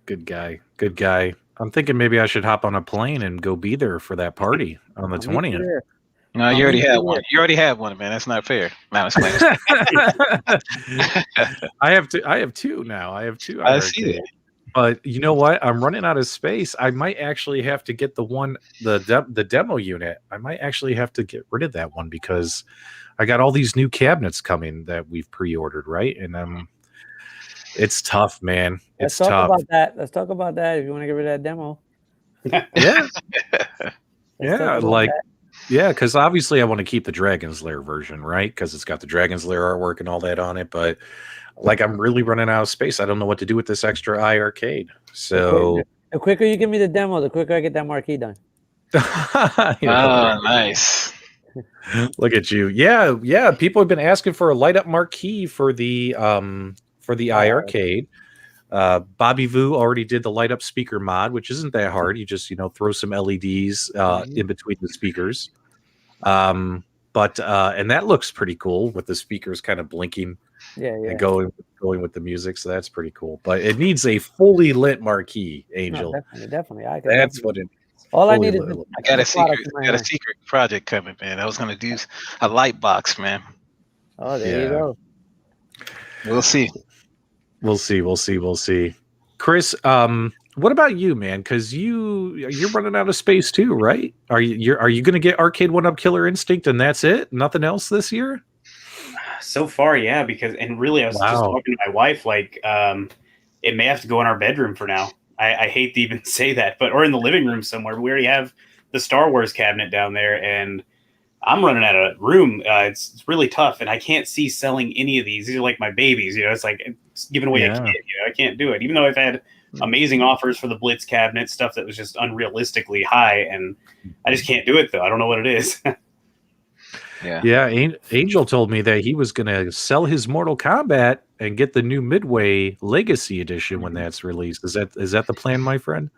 S1: Good guy. Good guy. I'm thinking maybe I should hop on a plane and go be there for that party on the
S2: I'll meet you
S1: 20th.
S2: there.
S4: No, you
S2: I'll
S4: already
S2: meet
S4: had
S2: you
S4: one.
S2: there.
S4: You already had one, man. That's not fair. No, it's like,
S1: I have two now. I have two
S4: I see
S1: iArcade.
S4: that.
S1: But you know what? I'm running out of space. I might actually have to get the demo unit. I might actually have to get rid of that one because I got all these new cabinets coming that we've pre-ordered, right? And it's tough, man.
S2: Let's
S1: It's
S2: talk
S1: tough.
S2: about that. Let's talk about that if you want to get rid of that demo.
S1: Yeah,
S2: Let's talk
S1: yeah,
S2: about that.
S1: yeah, because obviously I want to keep the Dragon's Lair version, right? Because it's got the Dragon's Lair artwork and all that on it. But I'm really running out of space. I don't know what to do with this extra iArcade. So
S2: The quicker you give me the demo, the quicker I get that marquee done.
S4: Oh, nice.
S1: Look at you. Yeah. People have been asking for a light up marquee for the iArcade. Bobby Vu already did the light up speaker mod, which isn't that hard. You just throw some LEDs in between the speakers. But and that looks pretty cool with the speakers kind of blinking and going with the music. So that's pretty cool. But it needs a fully lit marquee, Angel.
S2: No, definitely.
S1: That's what it.
S2: All I need is
S4: I got a secret project coming, man. I was gonna do a light box, man.
S2: Oh, there you go.
S4: We'll see.
S1: We'll see. Chris, what about you, man? Because you're running out of space too, right? Are you going to get Arcade1Up Killer Instinct and that's it? Nothing else this year?
S3: So far, yeah. And really, I was just talking to my wife. It may have to go in our bedroom for now. I hate to even say that, or in the living room somewhere. We already have the Star Wars cabinet down there, and I'm running out of room. It's really tough, and I can't see selling any of these. These are like my babies. It's like it's giving away a kid. I can't do it, even though I've had amazing offers for the Blitz cabinet, stuff that was just unrealistically high, and I just can't do it though. I don't know what it is.
S1: Yeah. Angel told me that he was going to sell his Mortal Kombat and get the new Midway Legacy Edition when that's released. Is that the plan, my friend?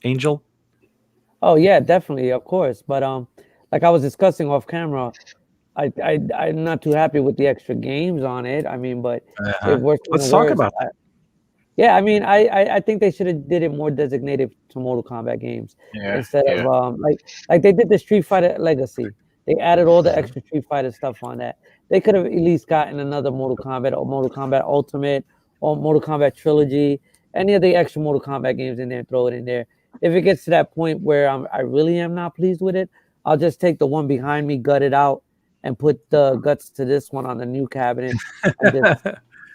S1: Angel?
S2: Oh yeah, definitely, of course. But like I was discussing off camera, I'm not too happy with the extra games on it. I mean, but
S1: let's talk about that.
S2: Yeah, I mean, I think they should have did it more designated to Mortal Kombat games instead of like they did the Street Fighter Legacy. They added all the extra Street Fighter stuff on that. They could have at least gotten another Mortal Kombat or Mortal Kombat Ultimate or Mortal Kombat Trilogy, any of the extra Mortal Kombat games in there and throw it in there. If it gets to that point where I really am not pleased with it, I'll just take the one behind me, gut it out, and put the guts to this one on the new cabinet and just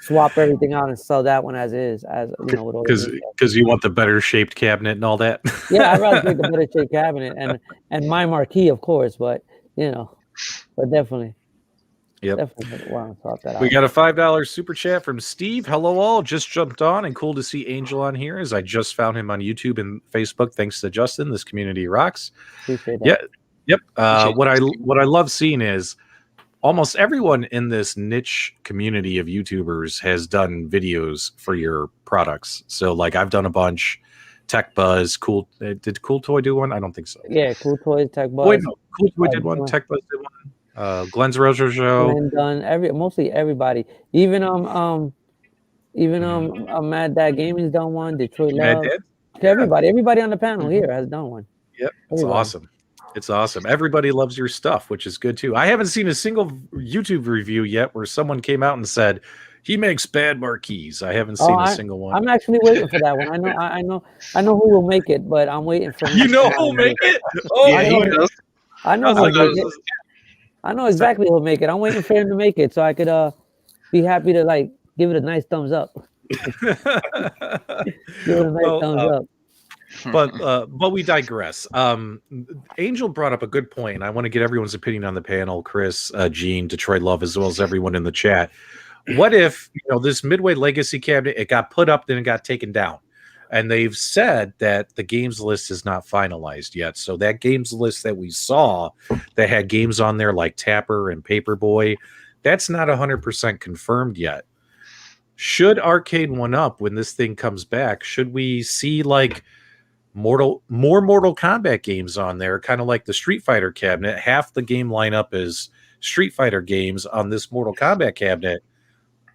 S2: swap everything out and sell that one as is,
S1: because you want the better shaped cabinet and all that.
S2: Yeah, I'd rather take the better shaped cabinet and my marquee, of course, but definitely.
S1: Yep.
S2: Definitely want to swap that out.
S1: We got a $5 super chat from Steve. Hello all, just jumped on and cool to see Angel on here as I just found him on YouTube and Facebook. Thanks to Justin. This community rocks.
S2: Appreciate that.
S1: Yep. What I love seeing is almost everyone in this niche community of YouTubers has done videos for your products. So like I've done a bunch. Tech Buzz, Cool. Did Cool Toy do one? I don't think so.
S2: Yeah, Cool Toys, Tech Buzz.
S1: Wait, no, Cool Toy did one. Tech Buzz did one. Glenn's Roser Show.
S2: Glenn done mostly everybody. Even Mad Dad Gaming's done one. Detroit
S1: Mad
S2: Love.
S1: Dad?
S2: Everybody on the panel here has done one.
S1: Yep, it's
S2: Everybody.
S1: awesome. It's awesome. Everybody loves your stuff, which is good too. I haven't seen a single YouTube review yet where someone came out and said he makes bad marquees. I haven't seen a single one.
S2: I'm actually waiting for that one. I know who will make it, but I'm waiting for.
S1: You know who'll make it? Oh,
S3: Yeah, he knows.
S2: I know who'll make it. I know exactly who'll make it. I'm waiting for him to make it so I could be happy to like give it a nice thumbs up. Give it a nice thumbs up.
S1: But we digress. Angel brought up a good point, and I want to get everyone's opinion on the panel. Chris, Gene, Detroit Love, as well as everyone in the chat. What if this Midway Legacy cabinet, it got put up, then it got taken down, and they've said that the games list is not finalized yet. So that games list that we saw that had games on there like Tapper and Paperboy, that's not 100% confirmed yet. Should Arcade1Up, when this thing comes back, should we see like more Mortal Kombat games on there, kind of like the Street Fighter cabinet? Half the game lineup is Street Fighter games. On this Mortal Kombat cabinet,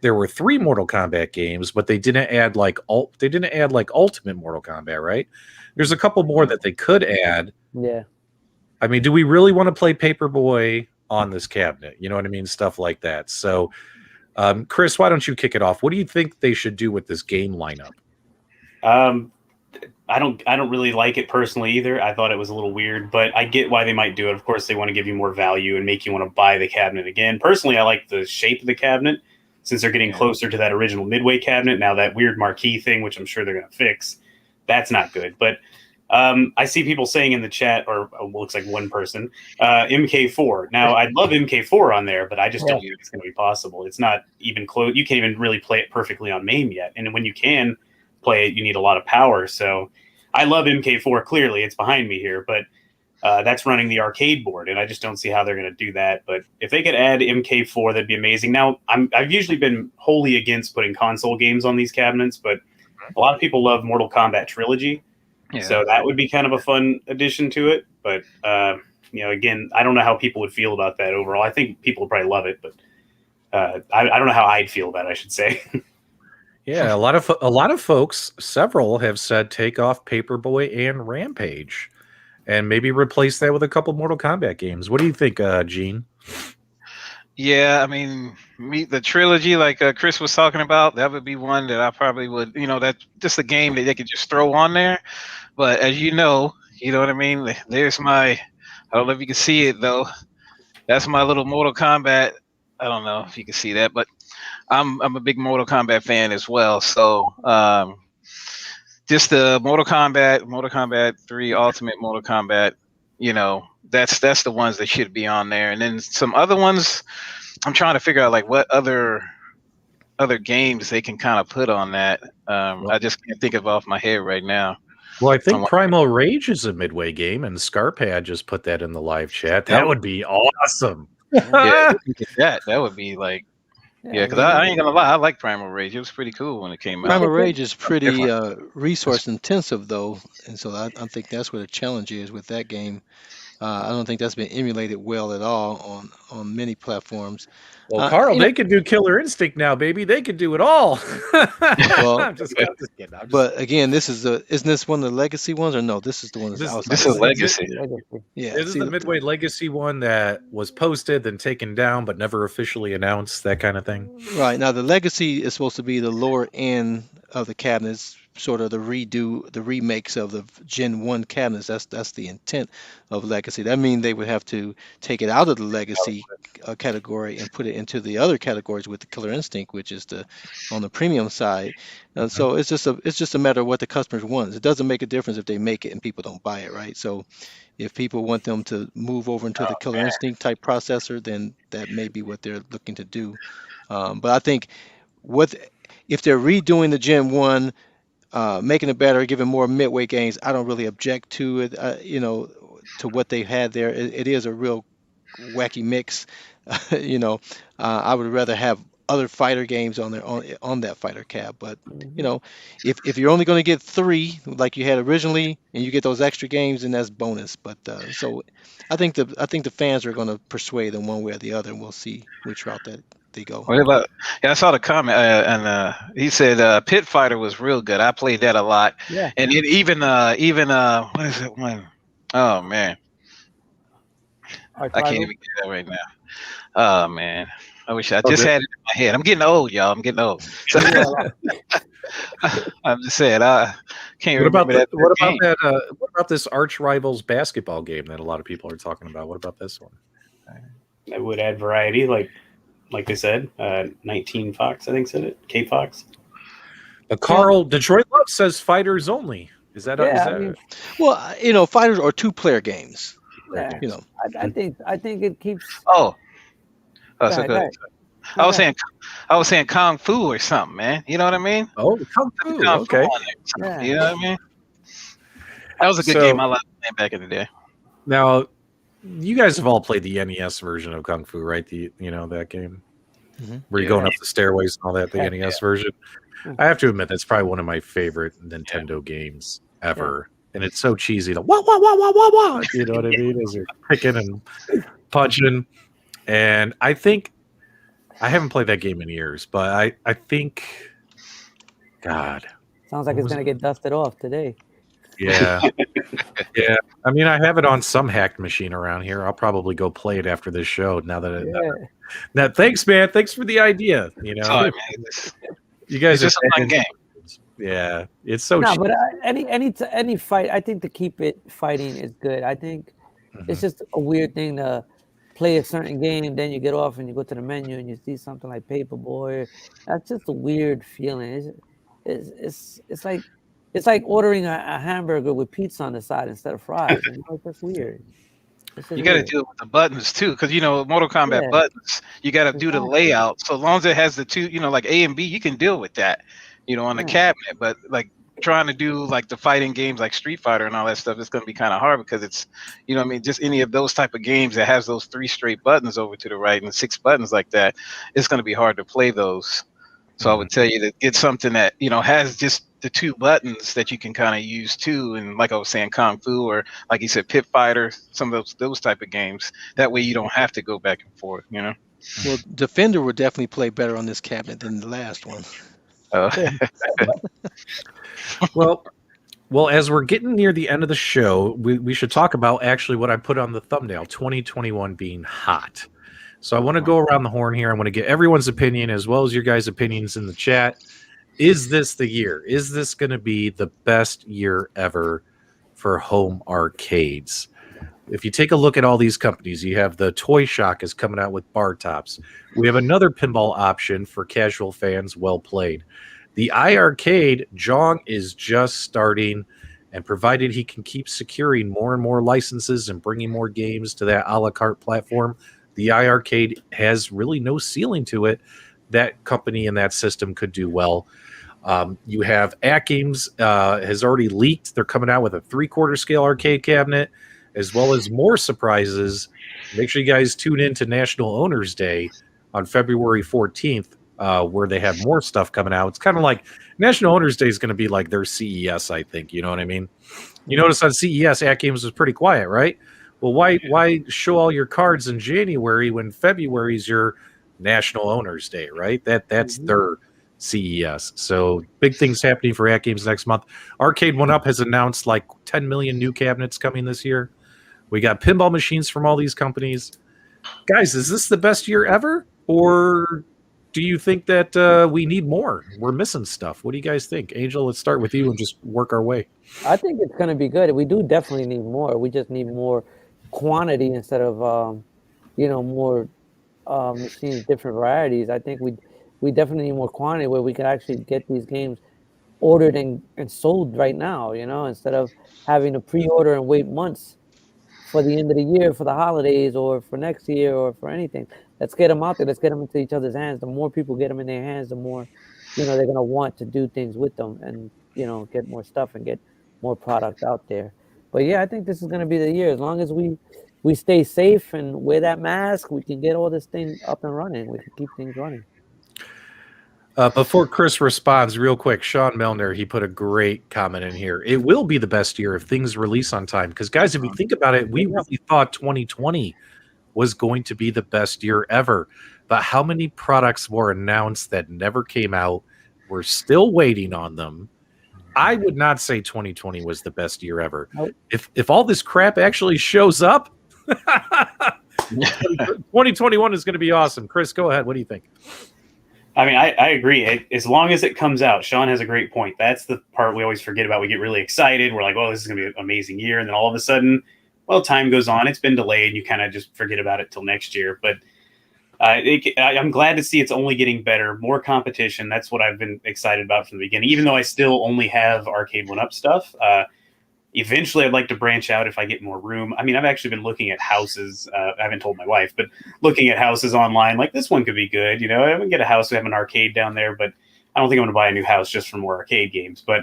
S1: there were 3 Mortal Kombat games, but they didn't add like Ultimate Mortal Kombat, right? There's a couple more that they could add.
S2: Yeah.
S1: I mean, do we really want to play Paperboy on this cabinet? You know what I mean? Stuff like that. So, Chris, why don't you kick it off? What do you think they should do with this game lineup?
S3: I don't really like it personally either. I thought it was a little weird, but I get why they might do it. Of course, they want to give you more value and make you want to buy the cabinet again. Personally, I like the shape of the cabinet since they're getting closer to that original Midway cabinet. Now that weird marquee thing, which I'm sure they're going to fix, that's not good. But I see people saying in the chat, or looks like one person, MK4. Now, I'd love MK4 on there, but I just don't think it's going to be possible. It's not even close. You can't even really play it perfectly on MAME yet. And when you can play it, you need a lot of power. So I love MK4. Clearly, it's behind me here, but that's running the arcade board, and I just don't see how they're going to do that. But if they could add MK4, that'd be amazing. Now, I've usually been wholly against putting console games on these cabinets, but a lot of people love Mortal Kombat Trilogy, so that would be kind of a fun addition to it. But again, I don't know how people would feel about that overall. I think people would probably love it, but I don't know how I'd feel about it, I should say.
S1: Yeah, a lot of folks, several have said take off Paperboy and Rampage, and maybe replace that with a couple Mortal Kombat games. What do you think, Gene?
S4: Yeah, I mean, the trilogy, like Chris was talking about, that would be one that I probably would. That's just a game that they could just throw on there. But as you know what I mean. There's my. I don't know if you can see it though. That's my little Mortal Kombat. I don't know if you can see that, but I'm a big Mortal Kombat fan as well. So just the Mortal Kombat 3, Ultimate Mortal Kombat, that's the ones that should be on there. And then some other ones, I'm trying to figure out like what other games they can kind of put on that. I just can't think of off my head right now.
S1: Well, I think Primal Rage is a Midway game, and Scarpad just put that in the live chat. That would be awesome.
S4: Yeah, that would be like. Yeah, because I ain't gonna lie, I like Primal Rage. It was pretty cool when it came out.
S5: Primal Rage is pretty resource intensive though, and so I think that's where the challenge is with that game. I don't think that's been emulated well at all on many platforms.
S1: Well, Carl, they could do Killer Instinct now, baby. They could do it all.
S5: Well,
S1: I'm just kidding.
S5: But again, isn't this one of the legacy ones, or no? This is the one that's outside.
S4: This is Legacy.
S5: Yeah,
S1: this is the Midway Legacy one that was posted, then taken down, but never officially announced. That kind of thing.
S5: Right now, the Legacy is supposed to be the lower end of the cabinets, sort of the remakes of the Gen 1 cabinets. That's the intent of Legacy. That means they would have to take it out of the Legacy category and put it into the other categories with the Killer Instinct, which is on the premium side. And so it's just a matter of what the customers want. It doesn't make a difference if they make it and people don't buy it, right? So if people want them to move over into the Killer Instinct type processor, then that may be what they're looking to do. But I think if they're redoing the Gen 1, making it better, giving more midway games, I don't really object to it. To what they had there, it is a real wacky mix. I would rather have other fighter games on there on that fighter cab. But you know, if you're only going to get 3 like you had originally, and you get those extra games, then that's bonus. But so I think the fans are going to persuade them one way or the other, and we'll see which route that they go.
S4: What about? Yeah, I saw the comment, and he said Pit Fighter was real good. I played that a lot,
S2: Yeah.
S4: and it even what is it one? Oh man, I can't even get that right now. Oh man, I wish I just had it in my head. I'm getting old, y'all. I'm getting old. So, I'm just saying, I can't remember that.
S1: What about this arch rivals basketball game that a lot of people are talking about? What about this one?
S3: I would add variety, like they said. 19 Fox, I think, said it. K Fox.
S1: Carl Detroit Love says fighters only. Is that?
S2: Yeah,
S1: Is that
S2: I mean,
S5: Well, you know, fighters are 2-player games.
S2: yeah.
S5: You know,
S2: I think it keeps.
S4: Oh,
S2: Go
S4: so
S2: ahead,
S4: good.
S2: go ahead.
S4: I was saying Kung Fu or something, man. You know what I mean?
S1: Oh, Kung Fu. Okay.
S4: On there.
S2: Yeah.
S4: You know what I mean? That was a good game I loved playing back in the day.
S1: Now, you guys have all played the NES version of Kung Fu, right? That game where you're going up the stairways and all that. The NES version. I have to admit that's probably one of my favorite Nintendo games ever, and it's so cheesy. The wah wah wah wah wah wah. You know what I mean? As you're kicking and punching, and I think I haven't played that game in years, but I think, God,
S2: Sounds like it's gonna get dusted off today.
S1: yeah, yeah. I mean, I have it on some hacked machine around here. I'll probably go play it after this show. Now that thanks, man. Thanks for the idea. You know,
S4: Sorry, man.
S1: you guys
S4: It's just a fun game.
S1: Yeah, it's so.
S2: No, but any fight, I think to keep it fighting is good. I think it's just a weird thing to play a certain game, then you get off and you go to the menu and you see something like Paperboy. That's just a weird feeling. It's like ordering a hamburger with pizza on the side instead of fries. You know, it's just weird.
S4: You got to deal with the buttons too, because Mortal Kombat buttons. You got to do the layout. So as long as it has the two, like A and B, you can deal with that. On the cabinet. But like trying to do like the fighting games like Street Fighter and all that stuff, it's going to be kind of hard because it's, just any of those type of games that has those 3 straight buttons over to the right and 6 buttons like that, it's going to be hard to play those. So I would tell you to get something that, has just the 2 buttons that you can kind of use too. And like I was saying, Kung Fu, or like you said, Pit Fighter, some of those type of games. That way you don't have to go back and forth,
S5: Well, Defender would definitely play better on this cabinet than the last one.
S1: Well, as we're getting near the end of the show, we should talk about actually what I put on the thumbnail, 2021 being hot. So I want to go around the horn here. I want to get everyone's opinion as well as your guys' opinions in the chat. Is this the year? Is this going to be the best year ever for home arcades? If you take a look at all these companies, you have the Toy Shock is coming out with bar tops. We have another pinball option for casual fans. Well played. The iArcade, Jong is just starting, and provided he can keep securing more and more licenses and bringing more games to that a la carte platform, the iArcade has really no ceiling to it. That company and that system could do well. You have AtGames has already leaked. They're coming out with a 3/4 scale arcade cabinet, as well as more surprises. Make sure you guys tune in to National Owners Day on February 14th, where they have more stuff coming out. It's kind of like National Owners Day is going to be like their CES, I think. You know what I mean? You notice on CES, AtGames was pretty quiet, right? Well, why show all your cards in January when February is your National Owners Day, right? That's their CES. So big things happening for AtGames next month. Arcade1Up has announced like 10 million new cabinets coming this year. We got pinball machines from all these companies. Guys, is this the best year ever? Or do you think that we need more? We're missing stuff. What do you guys think? Angel, let's start with you and just work our way.
S2: I think it's going to be good. We do definitely need more. We just need more quantity instead of, more machines, different varieties. I think we definitely need more quantity where we can actually get these games ordered and sold right now, instead of having to pre-order and wait months for the end of the year, for the holidays, or for next year, or for anything. Let's get them out there. Let's get them into each other's hands. The more people get them in their hands, the more, they're going to want to do things with them and, get more stuff and get more product out there. But yeah, I think this is going to be the year. As long as we stay safe and wear that mask, we can get all this thing up and running. We can keep things running.
S1: Before Chris responds, real quick, Sean Milner, he put a great comment in here. It will be the best year if things release on time. Because, guys, if you think about it, we really thought 2020 was going to be the best year ever. But how many products were announced that never came out? We're still waiting on them. I would not say 2020 was the best year ever.
S2: Nope.
S1: If all this crap actually shows up, 2021 is going to be awesome. Chris, go ahead. What do you think?
S3: I mean, I agree. As long as it comes out, Sean has a great point. That's the part we always forget about. We get really excited. We're like, oh, this is going to be an amazing year. And then all of a sudden, well, time goes on. It's been delayed. You kind of just forget about it till next year. But I'm glad to see it's only getting better. More competition. That's what I've been excited about from the beginning, even though I still only have Arcade1Up stuff. Eventually, I'd like to branch out if I get more room. I mean, I've actually been looking at houses. I haven't told my wife, but looking at houses online, like this one could be good. You know, I would get a house. We have an arcade down there, but I don't think I'm going to buy a new house just for more arcade games. But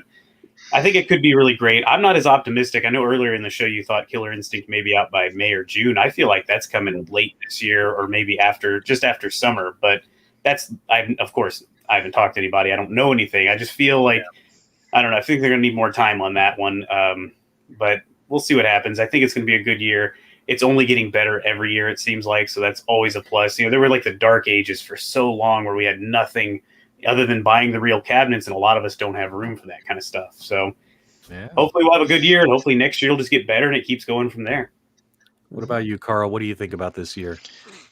S3: I think it could be really great. I'm not as optimistic. I know earlier in the show you thought Killer Instinct may be out by May or June. I feel like that's coming late this year or maybe just after summer. But of course, I haven't talked to anybody. I don't know anything. I just feel like, I don't know. I think they're going to need more time on that one. But we'll see what happens. I think it's going to be a good year. It's only getting better every year, it seems like. So that's always a plus. You know, there were like the dark ages for so long where we had nothing other than buying the real cabinets. And a lot of us don't have room for that kind of stuff. So hopefully we'll have a good year. And hopefully next year will just get better and it keeps going from there.
S1: What about you, Carl? What do you think about this year?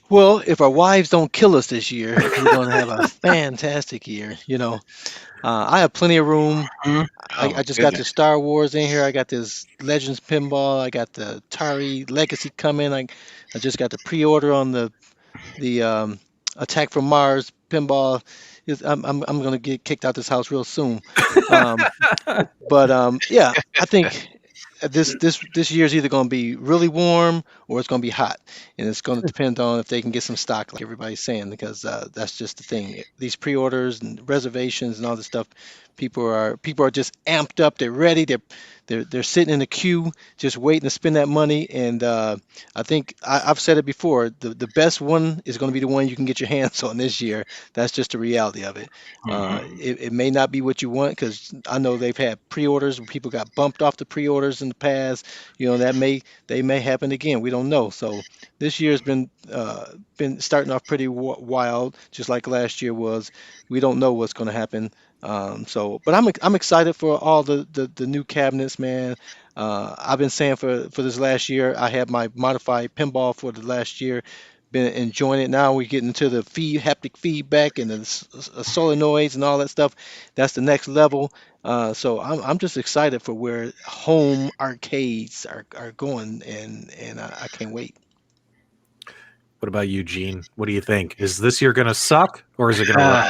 S5: Well, if our wives don't kill us this year, we're going to have a fantastic year. You know, I have plenty of room. I just got the Star Wars in here. I got this Legends pinball. I got the Atari Legacy coming. I just got the pre-order on the Attack from Mars pinball. I'm going to get kicked out this house real soon. But yeah, I think this year is either going to be really warm or it's going to be hot, and it's going to depend on if they can get some stock, like everybody's saying, because that's just the thing. These pre-orders and reservations and all this stuff, people are just amped up. They're ready. They're sitting in the queue, just waiting to spend that money. And I think I've said it before. The best one is going to be the one you can get your hands on this year. That's just the reality of it. It may not be what you want, because I know they've had pre-orders where people got bumped off the pre-orders in the past. You know, they may happen again. We don't know. So this year's been starting off pretty wild, just like last year was. We don't know what's going to happen. But I'm excited for all the new cabinets, man. I've been saying for this last year, I had my modified pinball for the last year. Been enjoying it. Now we get into the haptic feedback and the solenoids and all that stuff. That's the next level. So I'm just excited for where home arcades are going, and I can't wait.
S1: What about you, Gene? What do you think? Is this year going to suck, or is it going to rock?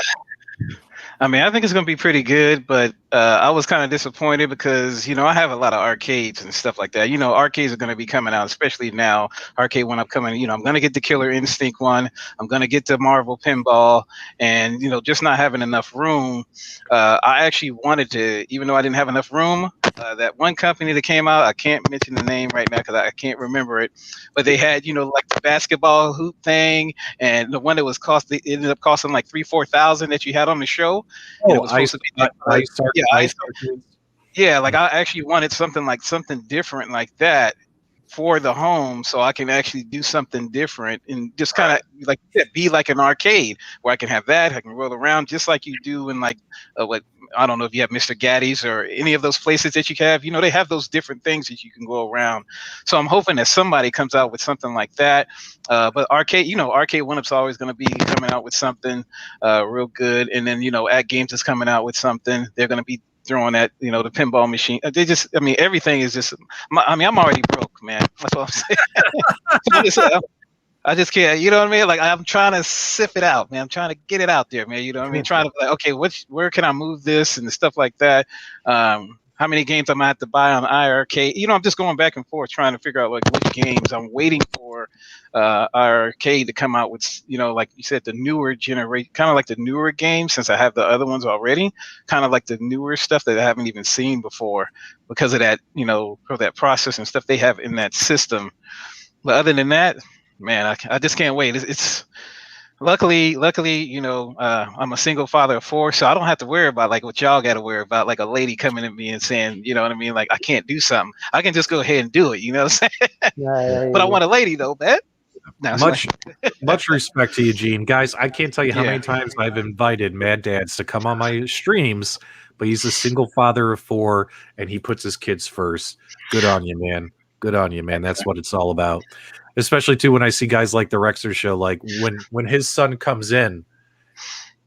S4: I mean, I think it's going to be pretty good, but I was kind of disappointed because, you know, I have a lot of arcades and stuff like that. You know, arcades are going to be coming out, especially now. Arcade1Up coming, you know, I'm going to get the Killer Instinct one. I'm going to get the Marvel Pinball, and, you know, just not having enough room. I actually wanted to, even though I didn't have enough room, that one company that came out, I can't mention the name right now because I can't remember it, but they had, you know, like the basketball hoop thing, and the one that was it ended up costing like $3,000-$4,000 that you had on the show.
S1: Oh,
S4: it was supposed to be like I actually wanted something different like that for the home, so I can actually do something different and just kind of like be like an arcade where I can have that, I can roll around just like you do in like what, I don't know if you have Mr. Gaddy's or any of those places that you have, you know, they have those different things that you can go around. So I'm hoping that somebody comes out with something like that. But Arcade1Up's always going to be coming out with something real good. And then, you know, AtGames is coming out with something. They're going to be throwing at, you know, the pinball machine. Everything is just, I'm already broke, man. That's what I'm saying. I just can't, you know what I mean? Like, I'm trying to sift it out, man. I'm trying to get it out there, man. You know what I mean? Trying to, like, okay, where can I move this and stuff like that? How many games I'm going to have to buy on iArcade? You know, I'm just going back and forth trying to figure out, like, which games. I'm waiting for iArcade to come out with, you know, like you said, the newer generation, kind of like the newer games, since I have the other ones already, kind of like the newer stuff that I haven't even seen before because of that, you know, for that process and stuff they have in that system. But other than that, man, I just can't wait. luckily, I'm a single father of 4, so I don't have to worry about like what y'all got to worry about, like a lady coming at me and saying, you know what I mean, like I can't do something. I can just go ahead and do it. You know what I'm saying? But I want a lady though, man. No,
S1: Much respect to Eugene. Guys, I can't tell you how
S4: Yeah.
S1: many times I've invited Mad Dads to come on my streams, but he's a single father of 4 and he puts his kids first. Good on you, man. Good on you, man. That's what it's all about. Especially too when I see guys like the Rexer show, like when his son comes in,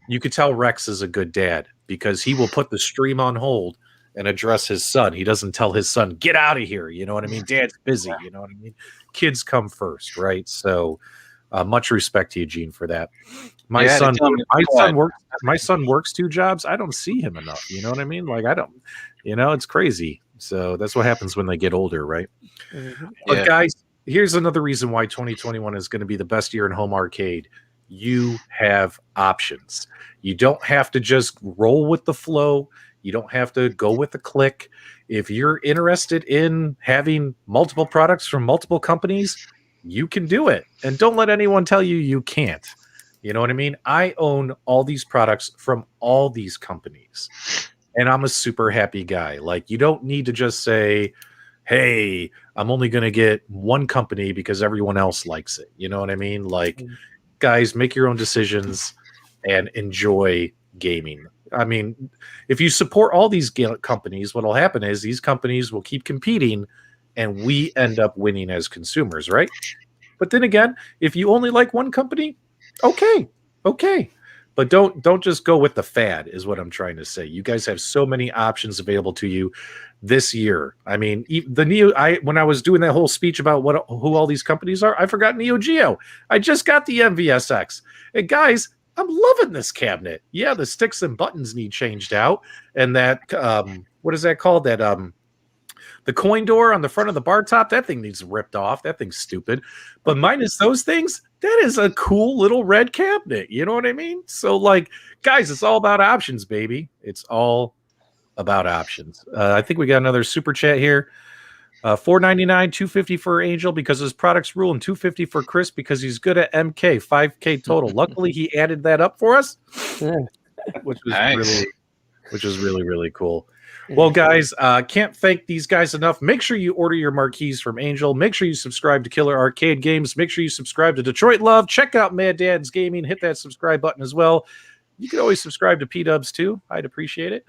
S1: you could tell Rex is a good dad because he will put the stream on hold and address his son. He doesn't tell his son, get out of here. You know what I mean? Dad's busy. You know what I mean? Kids come first, right? So much respect to Eugene for that. My son works 2 jobs. I don't see him enough. You know what I mean? Like I don't, it's crazy. So that's what happens when they get older, right?
S2: Mhm.
S1: But guys, here's another reason why 2021 is going to be the best year in home arcade. You have options. You don't have to just roll with the flow. You don't have to go with the click. If you're interested in having multiple products from multiple companies, you can do it. And don't let anyone tell you you can't. You know what I mean? I own all these products from all these companies. And I'm a super happy guy. Like, you don't need to just say, hey, I'm only going to get one company because everyone else likes it. You know what I mean? Like, guys, make your own decisions and enjoy gaming. I mean, if you support all these companies, what will happen is these companies will keep competing and we end up winning as consumers, right? But then again, if you only like one company, okay. But don't just go with the fad is what I'm trying to say. You guys have so many options available to you this year. I mean, when I was doing that whole speech about who all these companies are, I forgot Neo Geo. I just got the MVSX. And guys, I'm loving this cabinet. Yeah, the sticks and buttons need changed out. And that what is that called? That the coin door on the front of the bar top, that thing needs ripped off. That thing's stupid. But minus those things, that is a cool little red cabinet. You know what I mean? So, like, guys, it's all about options, baby. It's all about options. I think we got another super chat here. $4.99, $2.50 for Angel because his products rule, and $2.50 for Chris because he's good at MK. $5K total. Luckily, he added that up for us, which was really, really cool. Well, guys, can't thank these guys enough. Make sure you order your marquees from Angel. Make sure you subscribe to Killer Arcade Games. Make sure you subscribe to Detroit Love. Check out Mad Dad's Gaming. Hit that subscribe button as well. You can always subscribe to PDubs too. I'd appreciate it.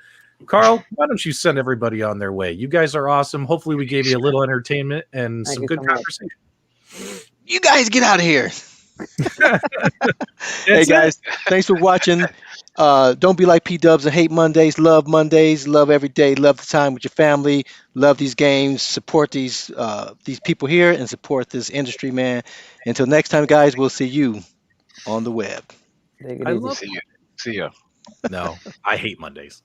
S1: Carl, why don't you send everybody on their way? You guys are awesome. Hopefully we gave you a little entertainment and some good conversation.
S5: You guys get out of here. Hey guys, thanks for watching. Don't be like P-Dubs and hate Mondays. Love Mondays. Love every day. Love the time with your family. Love these games. Support these people here and support this industry, man. Until next time, guys, we'll see you on the web.
S2: Take it easy.
S4: See you.
S1: No, I hate Mondays.